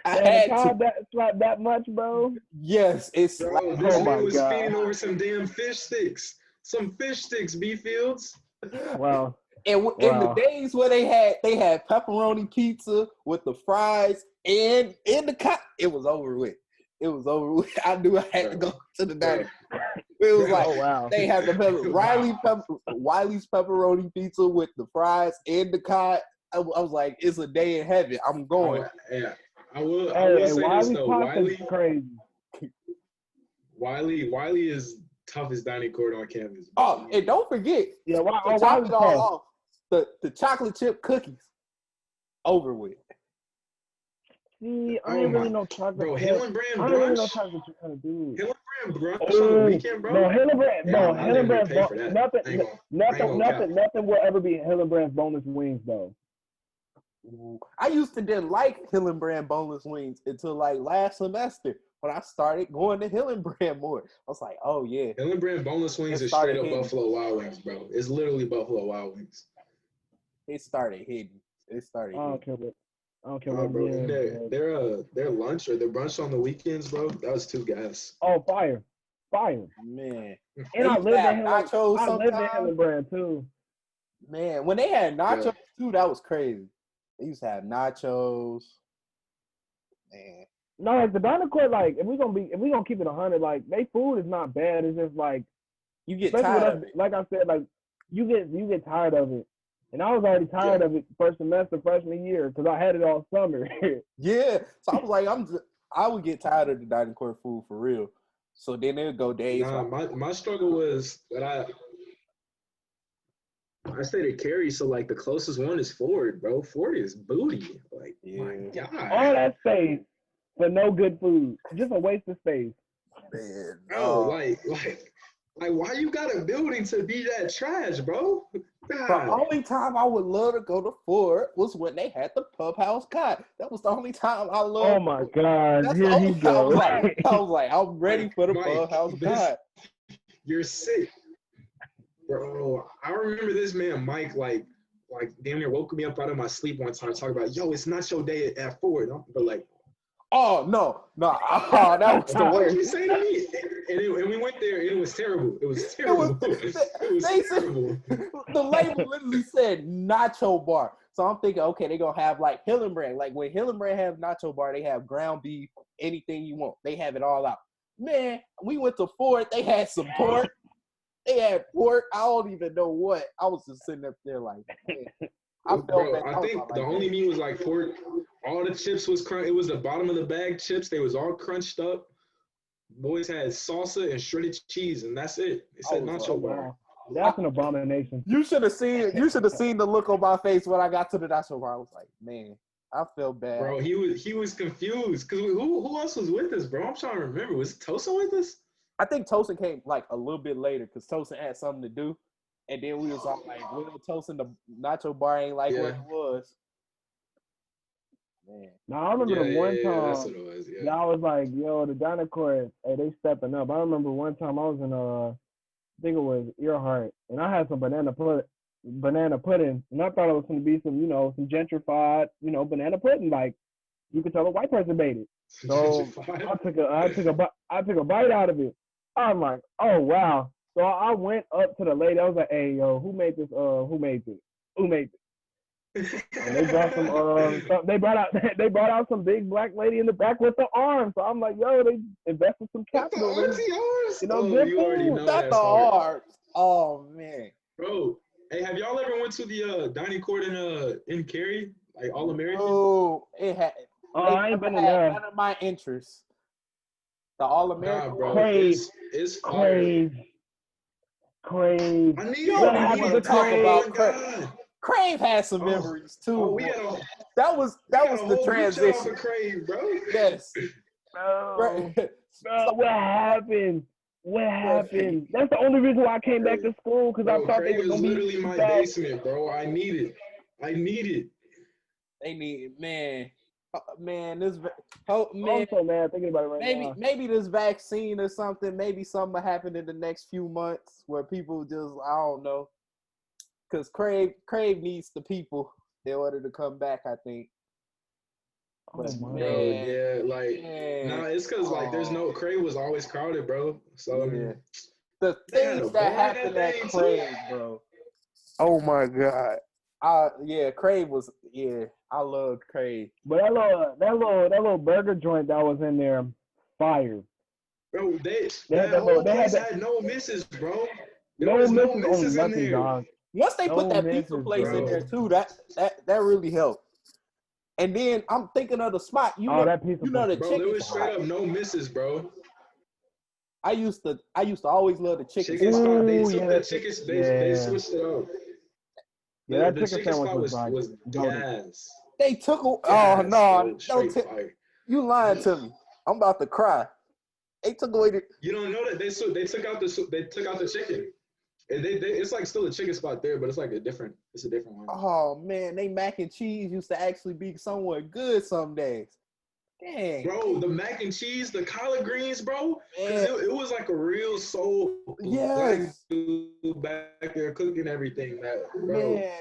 Speaker 1: I
Speaker 3: man, the
Speaker 1: had to.
Speaker 3: cod that slapped that much, bro.
Speaker 1: Yes, it's like,
Speaker 2: Bro, this
Speaker 3: Oh my
Speaker 2: man was
Speaker 3: God.
Speaker 2: feeding over some damn fish sticks. Some fish sticks, B Fields.
Speaker 3: Wow.
Speaker 1: and in the
Speaker 3: Wow.
Speaker 1: days where they had pepperoni pizza with the fries and in the cod, it was over with. It was over with. I knew I had to go to the dining. It was like
Speaker 3: Oh wow.
Speaker 1: they had the Wiley's pepperoni pizza with the fries and the cod. I was like, it's a day in heaven. I'm going.
Speaker 2: Yeah, I will
Speaker 3: Hey,
Speaker 2: say this
Speaker 3: Wiley's
Speaker 2: though.
Speaker 3: pasta's crazy.
Speaker 2: Wiley is toughest dining court on campus.
Speaker 1: Oh, and don't forget,
Speaker 3: Yeah,
Speaker 1: to top
Speaker 3: Wiley's
Speaker 1: it all
Speaker 3: tough.
Speaker 1: off, the chocolate chip cookies. Over with.
Speaker 3: See, I ain't really no chocolate
Speaker 2: bro,
Speaker 3: chip.
Speaker 2: Hillenbrand
Speaker 3: I ain't really no
Speaker 2: brunch.
Speaker 3: chocolate chip kind of dude.
Speaker 2: Hillenbrand brunch on the weekend, bro.
Speaker 3: No, Hillenbrand,
Speaker 2: Yeah,
Speaker 3: no,
Speaker 2: I didn't
Speaker 3: Hillenbrand's
Speaker 2: pay for that.
Speaker 3: nothing will ever be Hillenbrand's boneless wings though.
Speaker 1: I used to didn't like Hillenbrand boneless wings until like last semester when I started going to Hillenbrand more. I was like, oh yeah.
Speaker 2: Hillenbrand boneless wings is straight up Buffalo Wild Wings, bro. It's literally Buffalo Wild Wings.
Speaker 1: It started hitting.
Speaker 3: I don't care what
Speaker 2: bro.
Speaker 3: it is,
Speaker 2: Their lunch or their brunch on the weekends, bro. That was too gas.
Speaker 3: Oh, fire.
Speaker 1: Man.
Speaker 3: And I lived in
Speaker 1: nachos
Speaker 3: Hillenbrand too.
Speaker 1: Man, when they had nachos too, that was crazy. They used to have nachos. Man.
Speaker 3: No, like the diner court, like if we gonna keep it 100, like they food is not bad. It's just like
Speaker 1: you get tired of it.
Speaker 3: Like I said, like you get tired of it, and I was already tired of it first semester freshman year because I had it all summer.
Speaker 1: Yeah, so I was like, I would get tired of the dining court food for real. So then it would go days.
Speaker 2: Nah, my struggle was that I stayed at Cary, so like the closest one is Ford, bro. Ford is booty. Like, my God.
Speaker 3: All that space for no good food. Just a waste of space.
Speaker 1: Man,
Speaker 2: bro, like why you got a building to be that trash, bro? God.
Speaker 1: The only time I would love to go to Ford was when they had the pub house cod. That was the only time I loved.
Speaker 3: Oh my God!
Speaker 1: That's
Speaker 3: Here he goes.
Speaker 1: I was like, I'm ready for the pub house cod.
Speaker 2: You're sick, bro. I remember this man, Mike, like damn near woke me up out of my sleep one time talking about, yo, it's not your day at Ford. But like,
Speaker 1: oh no, that was the worst.
Speaker 2: You say to me, and we went there, and it was terrible. It was terrible. It was terrible.
Speaker 1: The label literally said nacho bar. So I'm thinking, okay, they're gonna have like Hillenbrand. Like when Hillenbrand have nacho bar, they have ground beef, anything you want. They have it all out. Man, we went to Ford, they had some pork. They had pork. I don't even know what. I was just sitting up there like, man.
Speaker 2: I think the only meat was like pork. All the chips was crunch. It was the bottom of the bag chips. They was all crunched up. Boys had salsa and shredded cheese, and that's it. It said nacho bar.
Speaker 3: That's an abomination.
Speaker 1: You should have seen the look on my face when I got to the nacho bar. I was like, man, I felt bad.
Speaker 2: Bro, he was confused because who else was with us, bro? I'm trying to remember. Was Tosin with us?
Speaker 1: I think Tosin came like a little bit later because Tosin had something to do. And then we was all like, well, Tosin, the nacho bar ain't like what it was. Man.
Speaker 3: Now, I remember the one time
Speaker 2: that's what it was,
Speaker 3: I was like, yo, the diner court, hey, they stepping up. I remember one time I was in, I think it was Earhart, and I had some banana pudding, and I thought it was going to be some, some gentrified, banana pudding. Like, you could tell a white person made it. So I took a bite out of it. I'm like, oh, wow. So I went up to the lady. I was like, "Hey, yo, who made this? Who made this? And they brought they brought out some big black lady in the back with the arms. So I'm like, yo, they invested some capital.
Speaker 2: With the arms?
Speaker 3: You
Speaker 2: already know
Speaker 1: not the arms. Oh man,
Speaker 2: bro. Hey, have y'all ever went to the dining court in Cary, like All American?
Speaker 1: Oh, it had.
Speaker 3: I ain't been in there.
Speaker 1: None of my interests. The All American.
Speaker 2: Nah, bro. It's
Speaker 3: Crave.
Speaker 2: I need
Speaker 1: to talk about Crave. Crave has some memories too. That was the transition.
Speaker 2: Crave, bro.
Speaker 1: Yes.
Speaker 3: Bro, what happened? What happened? That's the only reason why I came back to school, because I
Speaker 2: Bro,
Speaker 3: thought they
Speaker 2: Crave
Speaker 3: were
Speaker 2: is
Speaker 3: gonna
Speaker 2: literally
Speaker 3: be
Speaker 2: my
Speaker 3: back.
Speaker 2: basement, bro. I need it.
Speaker 1: They need man. Man, man.
Speaker 3: I'm so mad thinking about it right now.
Speaker 1: Maybe this vaccine or something. Maybe something will happen in the next few months where people just I don't know. Because Crave needs the people in order to come back, I think. But
Speaker 3: Oh,
Speaker 1: man,
Speaker 2: Bro, yeah, like
Speaker 1: man,
Speaker 2: nah, it's because like there's no Crave was always crowded, bro. So I mean,
Speaker 1: the
Speaker 2: they had a
Speaker 1: things
Speaker 2: bar
Speaker 1: that
Speaker 2: in
Speaker 1: happened
Speaker 2: that
Speaker 1: at
Speaker 2: thing,
Speaker 1: Crave, bro. Oh my god. Crave was I loved Crave.
Speaker 3: But that little burger joint that was in there, fire.
Speaker 2: bro.
Speaker 3: That
Speaker 2: Whole
Speaker 3: they had
Speaker 2: place
Speaker 3: that
Speaker 2: had no misses, bro. There
Speaker 3: no
Speaker 2: was no
Speaker 3: misses on
Speaker 2: misses in
Speaker 3: nothing,
Speaker 2: there.
Speaker 3: dog.
Speaker 1: Once they put
Speaker 3: No
Speaker 1: that pizza
Speaker 3: misses,
Speaker 1: place in
Speaker 3: bro.
Speaker 1: there too, that really helped. And then I'm thinking of the spot.
Speaker 3: That pizza
Speaker 1: you know the
Speaker 3: place.
Speaker 2: Bro, there
Speaker 1: chicken
Speaker 2: was straight
Speaker 1: spot.
Speaker 2: up no misses, bro.
Speaker 1: I used to always love the chicken
Speaker 2: Chicken
Speaker 1: spot.
Speaker 2: spot. They
Speaker 3: Ooh,
Speaker 2: took
Speaker 3: yeah,
Speaker 2: the chicken. They switched it up.
Speaker 3: Yeah, that
Speaker 2: The
Speaker 3: chicken
Speaker 2: chicken
Speaker 3: sandwich
Speaker 2: spot
Speaker 3: was like
Speaker 2: was
Speaker 3: golden.
Speaker 2: gas.
Speaker 1: They took oh
Speaker 2: Gas,
Speaker 1: no,
Speaker 2: bro. Straight fire.
Speaker 1: you lying to me. I'm about to cry. They took away the
Speaker 2: You don't know that they took out the chicken. And it's like still a chicken spot there, but it's like a different one.
Speaker 1: oh man, they mac and cheese used to actually be somewhat good some days. Dang.
Speaker 2: Bro, the mac and cheese, the collard greens, bro. Because
Speaker 1: Man.
Speaker 2: it was like a real soul black
Speaker 1: Yes.
Speaker 2: dude back there cooking everything. That bro,
Speaker 1: Man.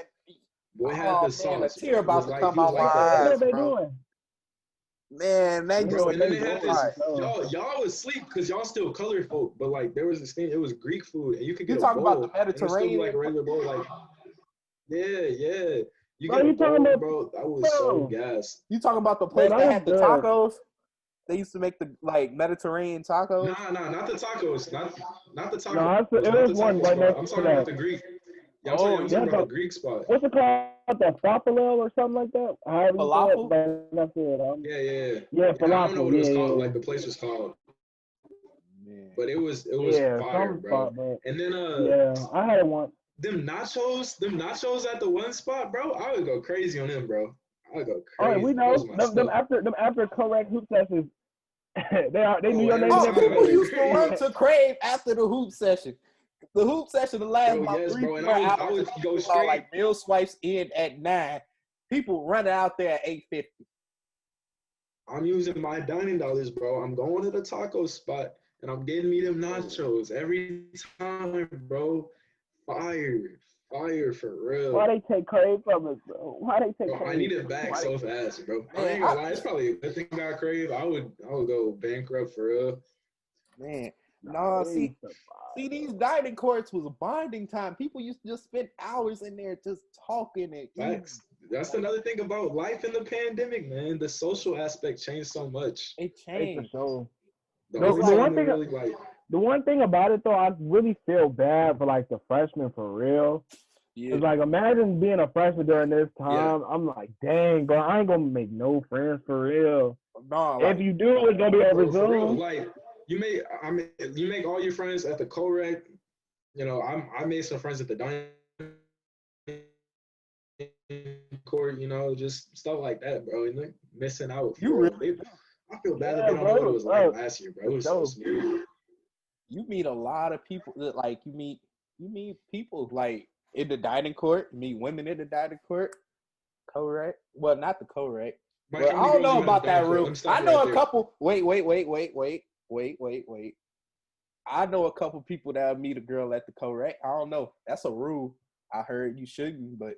Speaker 2: boy had the sauce.
Speaker 1: A tear about to come
Speaker 2: He was
Speaker 1: out my
Speaker 2: like the
Speaker 3: What
Speaker 1: eyes,
Speaker 3: are they
Speaker 1: bro.
Speaker 3: doing?
Speaker 1: Man, that
Speaker 3: What
Speaker 2: bro,
Speaker 3: are
Speaker 2: and then
Speaker 3: they
Speaker 2: they had
Speaker 3: doing?
Speaker 2: this.
Speaker 3: So,
Speaker 2: Y'all was asleep because y'all still colored folk, but like there was this thing. It was Greek food, and you could get
Speaker 1: You
Speaker 2: a
Speaker 1: talking
Speaker 2: bowl,
Speaker 1: about the
Speaker 2: and it still be
Speaker 1: Mediterranean?
Speaker 2: like a regular bowl. Like yeah. You
Speaker 3: Bro,
Speaker 2: get a
Speaker 3: you talking
Speaker 2: bowl,
Speaker 3: about-
Speaker 2: bro. That was so
Speaker 3: bro.
Speaker 2: gas.
Speaker 1: You talking about the
Speaker 3: Bro,
Speaker 1: place
Speaker 3: that
Speaker 1: that
Speaker 3: was
Speaker 1: had the
Speaker 3: good.
Speaker 1: tacos? They used to make the like Mediterranean tacos.
Speaker 2: Nah, not the tacos. Not the tacos.
Speaker 3: No, it
Speaker 2: not
Speaker 3: was
Speaker 2: the
Speaker 3: one
Speaker 2: taco
Speaker 3: right
Speaker 2: spot.
Speaker 3: next
Speaker 2: I'm
Speaker 3: to
Speaker 2: talking
Speaker 3: that.
Speaker 2: about the Greek. Yeah, I'm
Speaker 1: Oh,
Speaker 2: talking about the Greek spot.
Speaker 3: What's it called? The falafel or something like that? However you say
Speaker 1: Falafel?
Speaker 3: it, but that's it.
Speaker 2: Yeah.
Speaker 3: Yeah, falafel.
Speaker 2: I don't know what it was called.
Speaker 3: Yeah.
Speaker 2: Like the place was called,
Speaker 1: Man.
Speaker 2: but it was
Speaker 3: Yeah,
Speaker 2: fire,
Speaker 3: some
Speaker 2: bro.
Speaker 3: spot, but
Speaker 2: And then
Speaker 3: yeah, I had it once.
Speaker 2: them nachos at the one spot, bro. I would go crazy on them, bro. I would go
Speaker 3: All right,
Speaker 2: crazy.
Speaker 3: we
Speaker 2: Those
Speaker 3: know
Speaker 2: my stuff.
Speaker 3: them after correct hoop sessions. they knew your name
Speaker 2: every
Speaker 3: and
Speaker 1: Oh,
Speaker 2: time I
Speaker 1: people
Speaker 2: go to
Speaker 3: everything.
Speaker 1: used to run
Speaker 2: Crave,
Speaker 1: to Crave after the hoop session. The hoop session will last
Speaker 2: bro.
Speaker 1: about
Speaker 2: Yes,
Speaker 1: 3
Speaker 2: bro. And
Speaker 1: 4
Speaker 2: I
Speaker 1: hours.
Speaker 2: would go
Speaker 1: People
Speaker 2: straight.
Speaker 1: like meal swipes in at 9. People running out there at 8:50.
Speaker 2: I'm using my dining dollars, bro. I'm going to the taco spot and I'm getting me them nachos every time, bro. Fire for real.
Speaker 3: Why they take Crave from us, bro? Why they take
Speaker 2: Bro,
Speaker 3: Crave?
Speaker 2: I need it back so fast, bro. I
Speaker 1: Man,
Speaker 2: ain't gonna lie, it's probably a good thing I got Crave. I would go bankrupt for real.
Speaker 1: Man,
Speaker 3: Nah,
Speaker 1: no, see, these dining courts was a bonding time. People used to just spend hours in there just talking and
Speaker 2: Facts. That's another thing about life in the pandemic, man. The social aspect changed so much.
Speaker 1: It
Speaker 3: Hey, for
Speaker 1: changed.
Speaker 3: sure.
Speaker 2: The
Speaker 3: The
Speaker 2: only
Speaker 3: one
Speaker 2: time we
Speaker 3: thing-
Speaker 2: really like
Speaker 3: The one thing about it though, I really feel bad for like the freshmen for real.
Speaker 1: Yeah.
Speaker 3: It's like imagine being a freshman during this time.
Speaker 2: Yeah.
Speaker 3: I'm like, dang, bro, I ain't gonna make no friends for real.
Speaker 1: No, like,
Speaker 3: If you do, it's gonna be over
Speaker 2: bro, for real,
Speaker 3: Zoom.
Speaker 2: like you make all your friends at the co-rec. You know, I made some friends at the dining court, you know, just stuff like that, bro. And like missing out.
Speaker 1: You really
Speaker 2: I feel bad
Speaker 3: Yeah,
Speaker 2: that they don't know
Speaker 3: bro,
Speaker 2: what it was like last year, bro. It was so
Speaker 3: dope.
Speaker 2: smooth.
Speaker 1: you meet a lot of people that like you meet people like in the dining court, you meet women in the dining court. Co-rec. Well, not the co-rec.
Speaker 2: Mike,
Speaker 1: Well,
Speaker 2: how
Speaker 1: I
Speaker 2: many
Speaker 1: don't
Speaker 2: girls
Speaker 1: know
Speaker 2: you met
Speaker 1: about
Speaker 2: at the
Speaker 1: that
Speaker 2: dining court?
Speaker 1: room.
Speaker 2: Let me stop
Speaker 1: I
Speaker 2: you
Speaker 1: know
Speaker 2: right
Speaker 1: a
Speaker 2: there.
Speaker 1: couple. Wait. I know a couple people that'll meet a girl at the co-rec. I don't know. That's a rule. I heard you shouldn't, but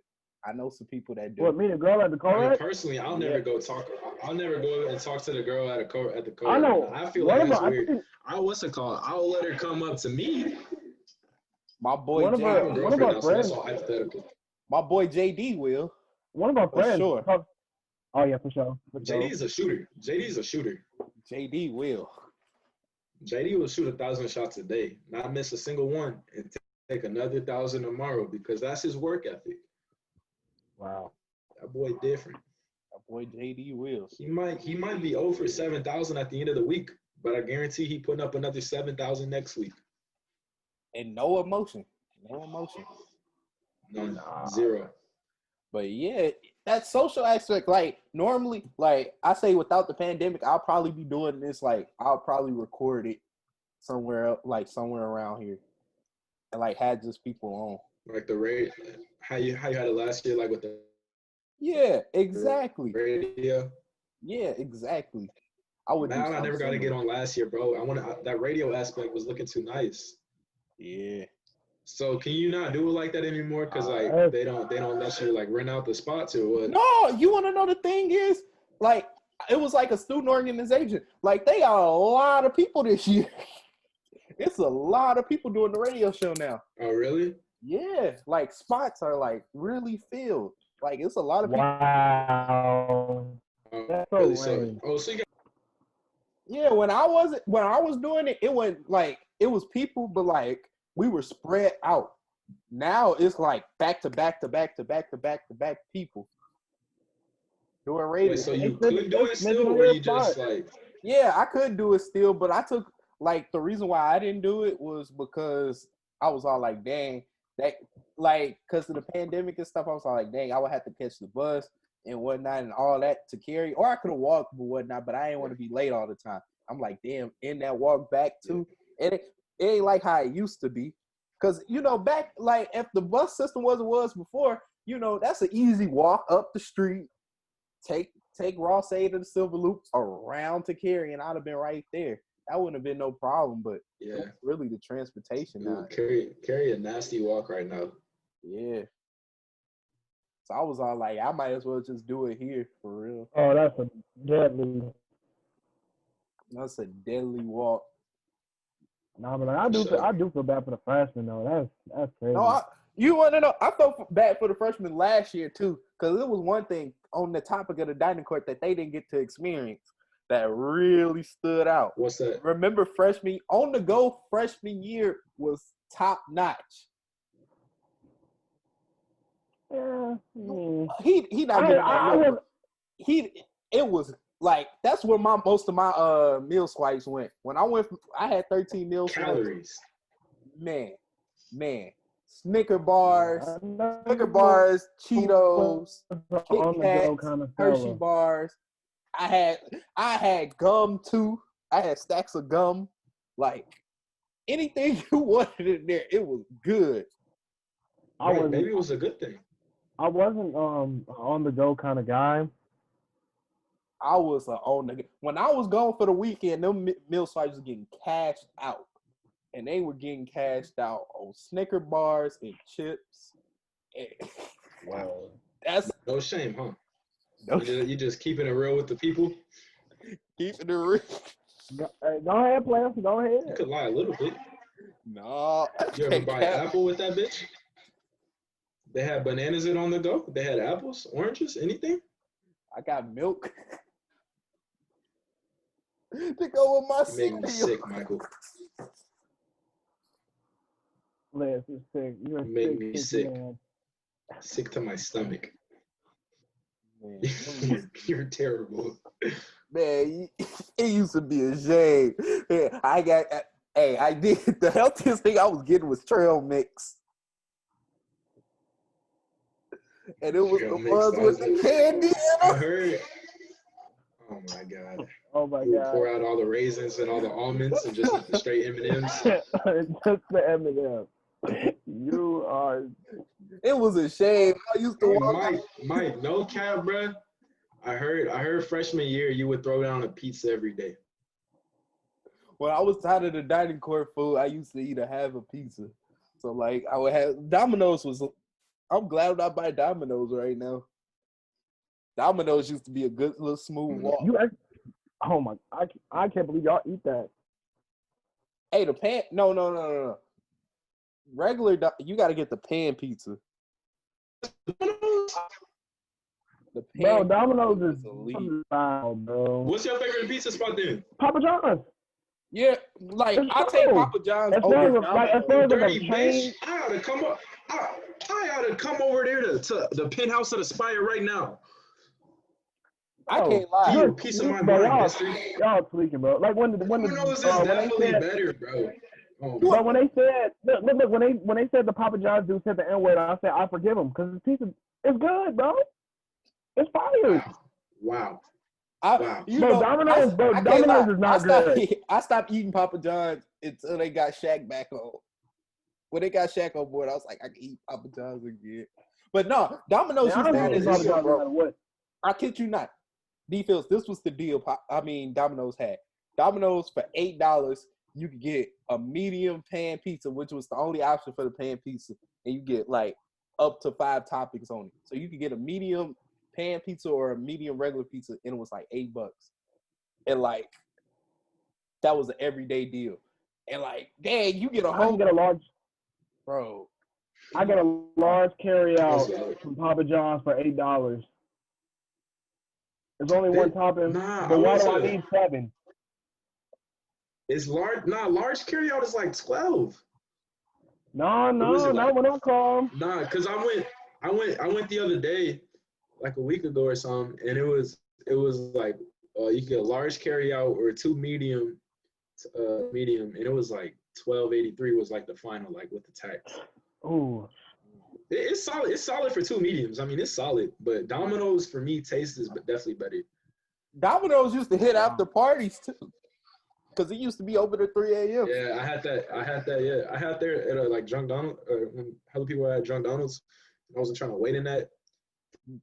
Speaker 1: I know some people that do.
Speaker 3: What, me, the girl at the
Speaker 2: I mean,
Speaker 3: co-rec?
Speaker 2: personally, I'll never go talk. I'll never go and talk to the girl at the co.
Speaker 3: I know.
Speaker 2: I feel
Speaker 3: One
Speaker 2: like
Speaker 3: of
Speaker 2: that's
Speaker 3: her- I
Speaker 2: weird.
Speaker 3: think-
Speaker 2: What's it called? I'll let her come up to me.
Speaker 1: My boy
Speaker 3: One of
Speaker 1: JD.
Speaker 2: I have a
Speaker 3: one of
Speaker 2: girlfriend
Speaker 3: our
Speaker 2: now, so that's
Speaker 3: friends-
Speaker 2: all hypothetical.
Speaker 1: My boy JD will.
Speaker 3: One of our
Speaker 1: For
Speaker 3: friends.
Speaker 1: sure.
Speaker 3: Oh yeah, for sure.
Speaker 2: JD's a shooter.
Speaker 1: JD will.
Speaker 2: JD will shoot 1,000 shots a day, not miss a single one, and take another 1,000 tomorrow because that's his work ethic.
Speaker 3: Wow.
Speaker 2: That boy different.
Speaker 1: My boy JD will.
Speaker 2: He might be over 7,000 at the end of the week, but I guarantee he putting up another 7,000 next week.
Speaker 1: And no emotion. No emotion.
Speaker 2: None. Zero.
Speaker 1: But yeah, that social aspect, like normally, like I say without the pandemic, I'll probably be doing this, like I'll probably record it somewhere around here, and like had just people on.
Speaker 2: Like the rate, how you had it last year, like with the
Speaker 1: Yeah, exactly.
Speaker 2: radio.
Speaker 1: Yeah, exactly. I would do
Speaker 2: Man, I
Speaker 1: something
Speaker 2: never got to get
Speaker 1: similar.
Speaker 2: on last year, bro. That radio aspect was looking too nice.
Speaker 1: Yeah.
Speaker 2: So can you not do it like that anymore? Cause like
Speaker 3: That's
Speaker 2: they don't let you like rent out the spots or what?
Speaker 1: No, you want to know the thing is, like, it was like a student organization. Like, they got a lot of people this year. It's a lot of people doing the radio show now.
Speaker 2: Oh really?
Speaker 1: Yeah, like spots are like really filled. Like, it's a lot of people.
Speaker 3: wow.
Speaker 2: Oh,
Speaker 3: That's so
Speaker 2: really? So
Speaker 3: lame.
Speaker 2: so you got
Speaker 1: Yeah, when I was doing it, it wasn't like it was people, but like we were spread out. Now it's like back to back to back to back to back to back people doing radio.
Speaker 2: wait. So you
Speaker 3: They
Speaker 2: could do it
Speaker 3: make it
Speaker 2: still,
Speaker 3: a
Speaker 2: or
Speaker 3: real
Speaker 2: you just
Speaker 3: spot.
Speaker 2: like
Speaker 1: Yeah, I could do it still, but I took like the reason why I didn't do it was because I was all like, dang, that like because of the pandemic and stuff, I was all like, dang, I would have to catch the bus and whatnot and all that to carry, or I could have walked but whatnot, but I didn't want to be late all the time. I'm like, damn, in that walk back too, and it ain't like how it used to be, because back like if the bus system was before, that's an easy walk up the street, take Ross A to the Silver Loop around to Cary, and I'd have been right there. That wouldn't have been no problem, but
Speaker 2: yeah?
Speaker 1: it's really the transportation
Speaker 2: Ooh,
Speaker 1: now.
Speaker 2: carry a nasty walk right now.
Speaker 1: Yeah. So I was all like, I might as well just do it here for real.
Speaker 3: Oh, that's a deadly.
Speaker 1: That's a deadly walk.
Speaker 3: Nah, but
Speaker 2: Sure.
Speaker 3: I do feel bad for the freshmen though. That's crazy.
Speaker 1: No, you want to know? I felt bad for the freshmen last year too, because it was one thing on the topic of the dining court that they didn't get to experience that really stood out.
Speaker 2: What's that?
Speaker 1: Remember, freshman on the go freshman year was top notch.
Speaker 3: Yeah,
Speaker 1: He not getting that
Speaker 3: I
Speaker 1: look.
Speaker 3: was,
Speaker 1: It was like that's where most of my meal swipes went. When I had 13 meal swipes.
Speaker 2: Calories.
Speaker 1: Man, Snicker bars,
Speaker 3: I know
Speaker 1: Cheetos, Kit
Speaker 3: on the go
Speaker 1: Kats,
Speaker 3: kind of
Speaker 1: Hershey
Speaker 3: fella.
Speaker 1: bars. I had gum too. I had stacks of gum. Like anything you wanted in there, it was good.
Speaker 2: Right, maybe it was a good thing.
Speaker 3: I wasn't on the go kind of guy.
Speaker 1: I was when I was gone for the weekend, them meal swipes was getting cashed out. And they were getting cashed out on Snicker bars and chips.
Speaker 2: Wow.
Speaker 1: That's
Speaker 2: no shame, huh?
Speaker 1: no
Speaker 2: You just keeping it real with the people?
Speaker 1: keeping it real.
Speaker 3: Go ahead, player. Go ahead.
Speaker 2: You could lie a little bit.
Speaker 1: No.
Speaker 2: You ever buy apple with that bitch? They had bananas on the go. They had apples, oranges, anything.
Speaker 1: I got milk to go with my
Speaker 2: You make me
Speaker 1: cereal.
Speaker 2: sick, Michael.
Speaker 3: Liz, you're sick. You're
Speaker 2: You make me sick.
Speaker 3: Man.
Speaker 2: Sick to my stomach.
Speaker 1: Man,
Speaker 2: You're terrible.
Speaker 1: man, it used to be a shame. Yeah, I did the healthiest thing I was getting was trail mix. And it was
Speaker 2: Trail
Speaker 1: the
Speaker 2: mix,
Speaker 1: ones with the candy in
Speaker 2: I
Speaker 1: them.
Speaker 2: heard. Oh my god.
Speaker 3: Oh my
Speaker 2: You would
Speaker 3: god.
Speaker 2: pour out all the raisins and all the almonds and just eat the straight M&Ms.
Speaker 3: Just the M&M. You are.
Speaker 1: It was a shame. I used to walk.
Speaker 2: Mike, no cap, bruh. I heard freshman year you would throw down a pizza every day.
Speaker 1: When I was tired of the dining court food, I used to eat a half a pizza. So like I would have Domino's was. I'm glad I buy Domino's right now. Domino's used to be a good little smooth walk.
Speaker 3: Oh my! I can't believe y'all eat that.
Speaker 1: Hey, the pan? No. Regular, you got to get the pan pizza. The pan
Speaker 3: Bro, Domino's is
Speaker 1: elite.
Speaker 3: style, bro.
Speaker 2: What's your favorite pizza spot then?
Speaker 3: Papa John's.
Speaker 1: Yeah, like
Speaker 3: It's
Speaker 1: I take
Speaker 3: cool.
Speaker 1: Papa John's
Speaker 3: As
Speaker 1: over
Speaker 3: far as
Speaker 1: Domino's.
Speaker 2: Dirty
Speaker 3: the
Speaker 2: bitch.
Speaker 3: chain,
Speaker 2: I ought to come up. I ought to come over there to the penthouse of the Spire right now.
Speaker 1: I can't lie.
Speaker 2: Give you a piece of my
Speaker 3: bro,
Speaker 2: mind, history.
Speaker 3: y'all tweaking, bro. Like when
Speaker 2: Domino's is
Speaker 3: when they
Speaker 2: definitely
Speaker 3: said,
Speaker 2: better, bro. Oh,
Speaker 3: but when they said, look, when they said the Papa John's dude said the N word, I said I forgive him because the pizza is good, bro. It's fire.
Speaker 2: wow.
Speaker 1: Domino's
Speaker 3: Domino's is not good.
Speaker 1: I stopped eating Papa John's until they got Shaq back on. When they got Shaq on board, I was like, I can eat Papa John's again. But no, Domino's
Speaker 3: Man,
Speaker 1: used to
Speaker 3: I
Speaker 1: have
Speaker 3: don't
Speaker 1: this
Speaker 3: eat
Speaker 1: deal,
Speaker 3: Papa John's no
Speaker 1: bro.
Speaker 3: matter what.
Speaker 1: I kid you not. D-Fields, this was the deal. Domino's had. Domino's for $8, you could get a medium pan pizza, which was the only option for the pan pizza, and you get like up to 5 toppings on it. So you could get a medium pan pizza or a medium regular pizza, and it was like $8. And like that was an everyday deal. And like, dang, you get a
Speaker 3: I
Speaker 1: whole
Speaker 3: can get a large.
Speaker 1: bro.
Speaker 3: I get a large carry out
Speaker 2: That's right.
Speaker 3: from Papa John's for $8. There's only one topping,
Speaker 2: Nah,
Speaker 3: but
Speaker 2: I
Speaker 3: why
Speaker 2: was
Speaker 3: do I need 7?
Speaker 2: It's large. Nah, large carryout is like 12.
Speaker 3: No,
Speaker 2: was it
Speaker 3: not
Speaker 2: like-
Speaker 3: when I call.
Speaker 2: Nah, cause I went the other day, like a week ago or something, and it was like you could get a large carryout or 2 medium, and it was like $12.83 was like the final, like with the tax.
Speaker 3: Ooh.
Speaker 2: It's solid. It's solid for 2 mediums. I mean, it's solid, but Domino's for me taste is definitely better.
Speaker 1: Domino's used to hit after parties too. Because it used to be open at 3 a.m.
Speaker 2: Yeah, I had that. Yeah, I had there at like Drunk Donald. When hella people were at Drunk Donald's, I wasn't trying to wait in that.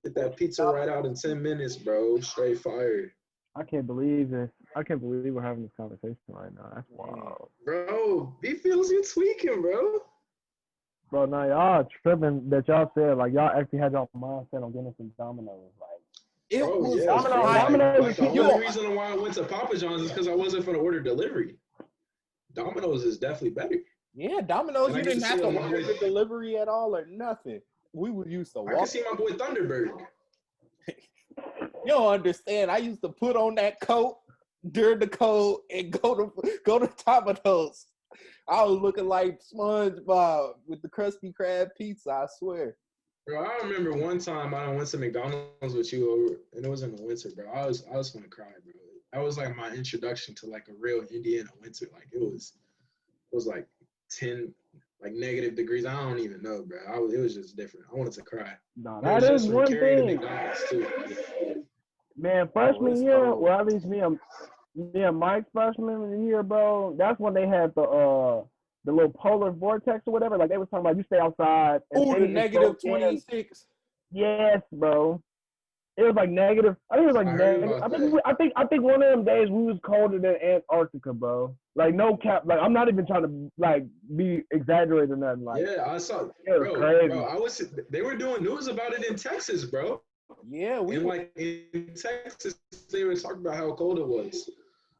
Speaker 2: Get that pizza right out in 10 minutes, bro. Straight fire.
Speaker 3: I can't believe this. I can't believe we're having this conversation right now. That's wild.
Speaker 2: Bro, B-Fields, you tweaking, bro.
Speaker 3: Bro, now y'all tripping that y'all said, like, y'all actually had y'all mindset on getting some Domino's. Like,
Speaker 1: It
Speaker 2: Bro,
Speaker 1: was
Speaker 2: yeah,
Speaker 3: Domino's-
Speaker 2: bro.
Speaker 3: Domino's
Speaker 2: Like the
Speaker 3: is
Speaker 2: only
Speaker 3: cute.
Speaker 2: reason why I went to Papa John's is because I wasn't for the order delivery. Domino's is definitely better.
Speaker 1: Yeah, Domino's,
Speaker 2: And I
Speaker 1: you
Speaker 2: get
Speaker 1: didn't
Speaker 2: to
Speaker 1: have
Speaker 2: see
Speaker 1: to
Speaker 2: a
Speaker 1: order
Speaker 2: lot
Speaker 1: the
Speaker 2: of-
Speaker 1: delivery at all or nothing. We would used to
Speaker 2: I can
Speaker 1: walk.
Speaker 2: see my boy Thunderbird.
Speaker 1: You don't understand. I used to put on that coat during the cold and go to Domino's. I was looking like SpongeBob with the Krusty Krab pizza, I swear.
Speaker 2: Bro, I remember one time I went to McDonald's with you over, and it was in the winter, bro. I was gonna cry, bro. That was like my introduction to like a real Indiana winter. Like it was like 10, like negative degrees. I don't even know, bro. It was just different. I wanted to cry.
Speaker 3: nah,
Speaker 2: It
Speaker 3: that
Speaker 2: was
Speaker 3: is
Speaker 2: just from
Speaker 3: one
Speaker 2: carrying
Speaker 3: thing.
Speaker 2: the McDonald's too.
Speaker 3: Man, freshman
Speaker 1: it's
Speaker 3: year,
Speaker 1: cold.
Speaker 3: well, at least me and Mike's freshman year, bro, that's when they had the little polar vortex or whatever. Like, they was talking about you stay outside. and
Speaker 1: Oh, the
Speaker 3: things
Speaker 1: negative
Speaker 3: go in.
Speaker 1: 26.
Speaker 3: Yes, bro. It was like negative. I think it was like
Speaker 2: I heard
Speaker 3: negative.
Speaker 2: about
Speaker 3: I think one of them days we was colder than Antarctica, bro. Like no cap. Like I'm not even trying to like be exaggerating or nothing. Like
Speaker 2: Yeah, I saw.
Speaker 3: it was
Speaker 2: Bro,
Speaker 3: crazy.
Speaker 2: they were doing news about it in Texas, bro.
Speaker 1: Yeah,
Speaker 2: And like in Texas, they were talking about how cold it was.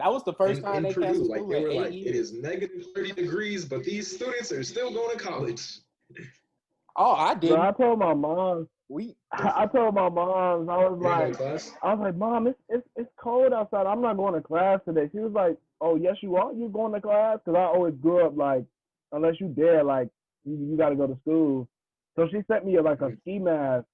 Speaker 1: that was the first time
Speaker 2: in
Speaker 1: they
Speaker 2: Purdue,
Speaker 1: canceled
Speaker 2: like
Speaker 1: school
Speaker 2: they
Speaker 1: in
Speaker 2: were
Speaker 1: 8
Speaker 2: like,
Speaker 1: years.
Speaker 2: it is negative 30 degrees, but these students are still going to college.
Speaker 1: Oh, I
Speaker 3: Bro,
Speaker 1: didn't.
Speaker 3: I told my mom. I told my mom. I was
Speaker 2: Like,
Speaker 3: like, Mom, it's cold outside. I'm not going to class today. She was like, Oh, yes, you are. You going to class? Because I always grew up like, unless you dare, like you got to go to school. So she sent me like a ski mask.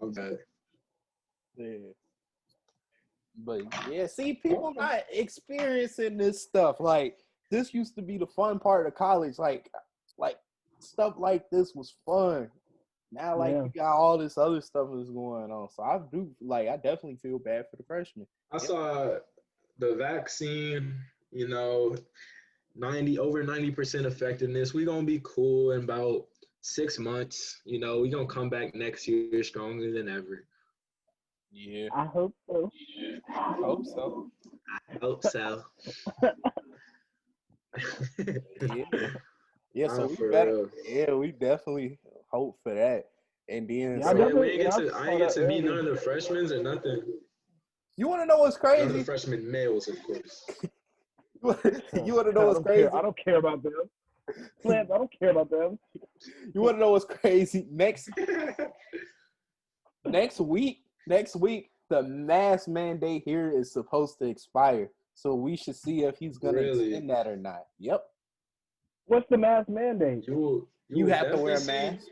Speaker 2: I'm bad.
Speaker 1: Yeah. But yeah, see, people not experiencing this stuff. Like this used to be the fun part of college. Like stuff like this was fun. Now, like
Speaker 3: Yeah.
Speaker 1: you got all this other stuff that's going on. So I definitely feel bad for the freshmen.
Speaker 2: I saw the vaccine, you know, over 90% effectiveness. We're gonna be cool in about 6 months. You know, we're gonna come back next year stronger than ever.
Speaker 1: Yeah,
Speaker 3: I hope so.
Speaker 1: I hope so.
Speaker 2: I hope so.
Speaker 1: Yeah. So
Speaker 2: Nah,
Speaker 1: we
Speaker 2: for
Speaker 1: better.
Speaker 2: real.
Speaker 1: Yeah, we definitely hope for that. And then
Speaker 3: Yeah,
Speaker 2: So
Speaker 3: I
Speaker 2: yeah,
Speaker 3: definitely-
Speaker 2: I
Speaker 3: saw
Speaker 2: ain't get to
Speaker 3: that
Speaker 2: meet
Speaker 3: earlier.
Speaker 2: none of the freshmen or nothing.
Speaker 1: you want to know what's
Speaker 2: None of the
Speaker 1: crazy?
Speaker 2: freshman males, of course.
Speaker 1: You want to know what's crazy?
Speaker 3: I don't care about them. Plants, I don't care about them.
Speaker 1: You want to know what's crazy? Next week, the mask mandate here is supposed to expire. So we should see if he's gonna
Speaker 2: Really?
Speaker 1: extend that or not. Yep.
Speaker 3: What's the mask mandate?
Speaker 2: You
Speaker 1: You
Speaker 2: will
Speaker 1: have to wear a
Speaker 2: definitely see-
Speaker 1: mask.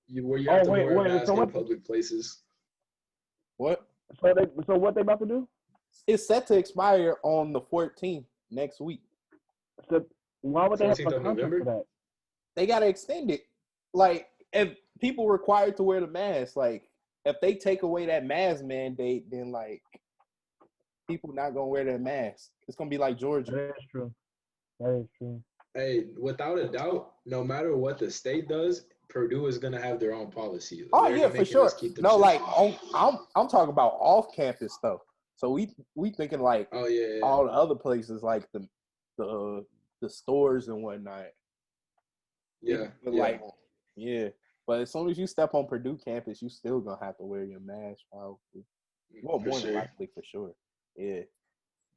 Speaker 2: You have to wear a
Speaker 3: wait,
Speaker 2: mask
Speaker 3: so
Speaker 2: in
Speaker 3: what-
Speaker 2: public places.
Speaker 1: What?
Speaker 3: So what they about to do?
Speaker 1: It's set to expire on the 14th next week.
Speaker 3: So why would they have a
Speaker 2: 14th of
Speaker 3: contract
Speaker 2: November?
Speaker 3: for that?
Speaker 1: They gotta extend it. Like if people required to wear the mask, like if they take away that mask mandate, then like people not gonna wear their mask. It's gonna be like Georgia.
Speaker 3: That is true. That is true.
Speaker 2: Hey, without a doubt, no matter what the state does, Purdue is gonna have their own policy.
Speaker 1: Oh
Speaker 2: They're
Speaker 1: yeah, for
Speaker 2: making us
Speaker 1: sure.
Speaker 2: keep them
Speaker 1: No,
Speaker 2: shits
Speaker 1: like
Speaker 2: on.
Speaker 1: I'm talking about off campus stuff. So we thinking like
Speaker 2: Oh yeah.
Speaker 1: all the other places like the stores and whatnot.
Speaker 2: Yeah.
Speaker 1: But like yeah. But as soon as you step on Purdue campus, you still gonna have to wear your mask probably. Well, more than likely for sure. Yeah.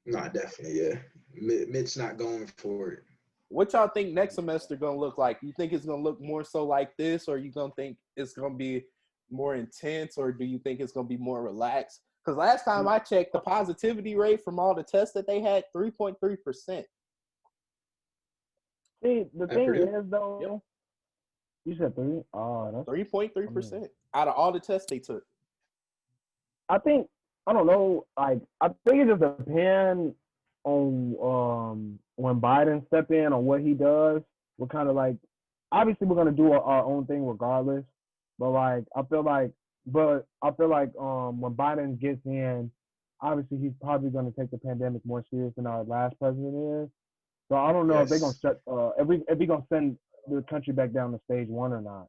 Speaker 2: Nah, definitely, yeah. Mitch not going for it.
Speaker 1: What y'all think next semester gonna look like? You think it's gonna look more so like this, or you gonna think it's gonna be more intense, or do you think it's gonna be more relaxed? Because last time I checked, the positivity rate from all the tests that they had, 3.3%.
Speaker 3: See, the thing
Speaker 2: Purdue?
Speaker 3: is though,
Speaker 1: Yep.
Speaker 3: you said 3. Oh, that's
Speaker 1: 3.3% out of all the tests they took.
Speaker 3: I think I don't know. Like I think it just depends on when Biden step in on what he does. We're kind of like obviously we're gonna do our own thing regardless. But like I feel like when Biden gets in, obviously he's probably gonna take the pandemic more serious than our last president is. So I don't know if they're gonna shut if we gonna send the country back down to stage 1 or not.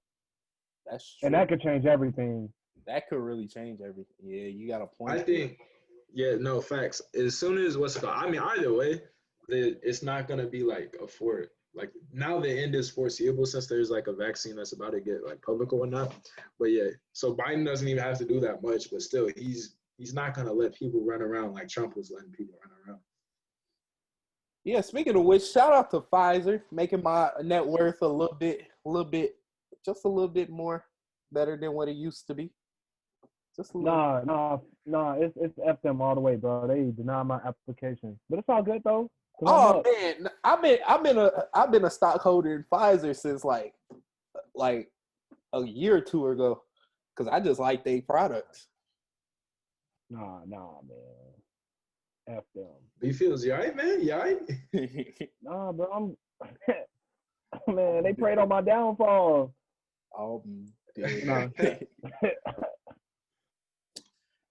Speaker 1: That's true.
Speaker 3: And that could change everything.
Speaker 1: That could really change everything. Yeah, you got a point.
Speaker 2: I think, yeah, no, facts. As soon as either way, it's not gonna be like like now the end is foreseeable since there's like a vaccine that's about to get like public or whatnot. But yeah, so Biden doesn't even have to do that much, but still he's not gonna let people run around like Trump was letting people run around.
Speaker 1: Yeah, speaking of which, shout out to Pfizer, making my net worth a little bit more better than what it used to be. Just a little.
Speaker 3: Nah, it's F them all the way, bro. They denied my application, but it's all good though.
Speaker 1: Oh man, I've been a stockholder in Pfizer since like a year or two ago, because I just like their products.
Speaker 3: Nah, man. F them.
Speaker 2: B feels you alright, man? You alright?
Speaker 3: Nah, bro, man, they preyed on my downfall.
Speaker 1: Nah.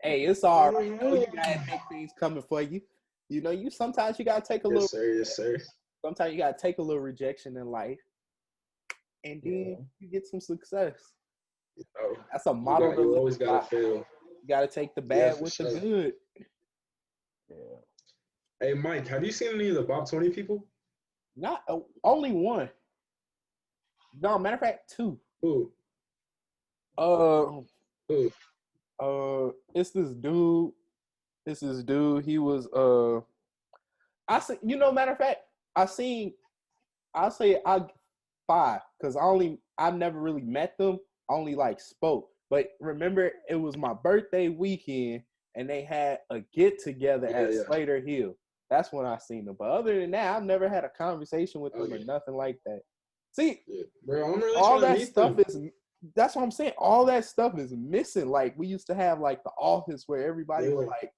Speaker 1: Hey, it's all right. You know, you got big things coming for you. You know, sometimes you gotta take a little.
Speaker 2: Yes, sir.
Speaker 1: Sometimes you gotta take a little rejection in life, and then you get some success.
Speaker 2: Oh,
Speaker 1: that's a model.
Speaker 2: You always gotta fail.
Speaker 1: You gotta take the bad with the good.
Speaker 3: Yeah.
Speaker 2: Hey, Mike, have you seen any of the Bob 20 people?
Speaker 1: Not only one. No, matter of fact, two.
Speaker 2: Who?
Speaker 1: It's this dude. He was I see. Matter of fact, I'll say I 5 because I never really met them. I only like spoke. But remember, it was my birthday weekend, and they had a get together at Slater Hill. That's when I seen them. But other than that, I've never had a conversation with them or nothing like that. See,
Speaker 2: bro, I'm really
Speaker 1: all
Speaker 2: trying
Speaker 1: that
Speaker 2: to meet
Speaker 1: stuff
Speaker 2: them.
Speaker 1: is. That's what I'm saying. All that stuff is missing. Like we used to have, like the office where everybody would like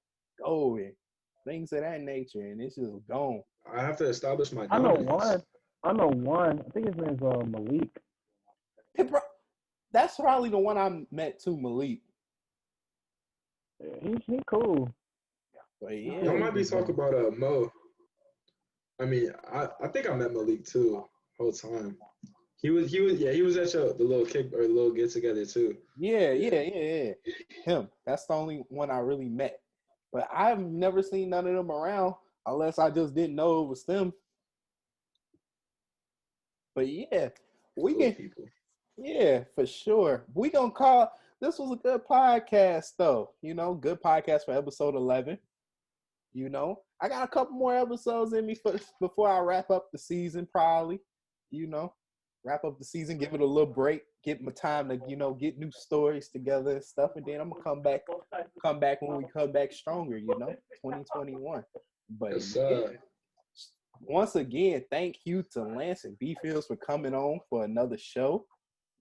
Speaker 1: go and things of that nature, and it's just gone.
Speaker 2: I have to establish my.
Speaker 3: I know one. I think his name's Malik.
Speaker 1: Hey, bro, that's probably the one I met too, Malik.
Speaker 3: Yeah, he's cool.
Speaker 1: But yeah,
Speaker 2: Y'all might be talking about Mo. I mean, I think I met Malik too whole time. He was at the little the little get together too.
Speaker 1: Yeah. Him. That's the only one I really met. But I've never seen none of them around unless I just didn't know it was them. But yeah, we can. People. Yeah, for sure. We gonna call. This was a good podcast, though. Good podcast for episode 11. I got a couple more episodes in me before I wrap up the season, probably. Wrap up the season, give it a little break, get my time to, get new stories together and stuff, and then I'm gonna come back when we come back stronger, 2021. But once again, thank you to Lance and B Fields for coming on for another show.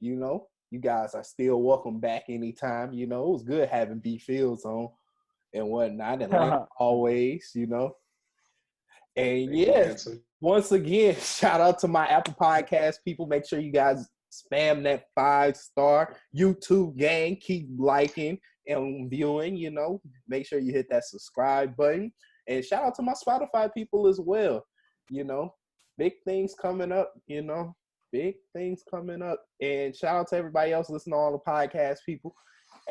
Speaker 1: You guys are still welcome back anytime. It was good having B Fields on and whatnot, and Lance always, And yes, once again, shout out to my Apple Podcast people. Make sure you guys Spam that 5-star YouTube gang. Keep liking and viewing, you know. Make sure you hit that subscribe button. And shout out to my Spotify people as well. You know, big things coming up, you know. Big things coming up. And shout out to everybody else listening to all the podcast people.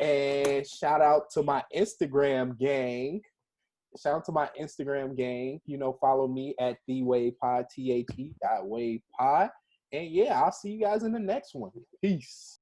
Speaker 1: And shout out to my Instagram gang. Shout out to my Instagram gang. You know, follow me at TheWavePod, THE.WavePod. And yeah, I'll see you guys in the next one. Peace.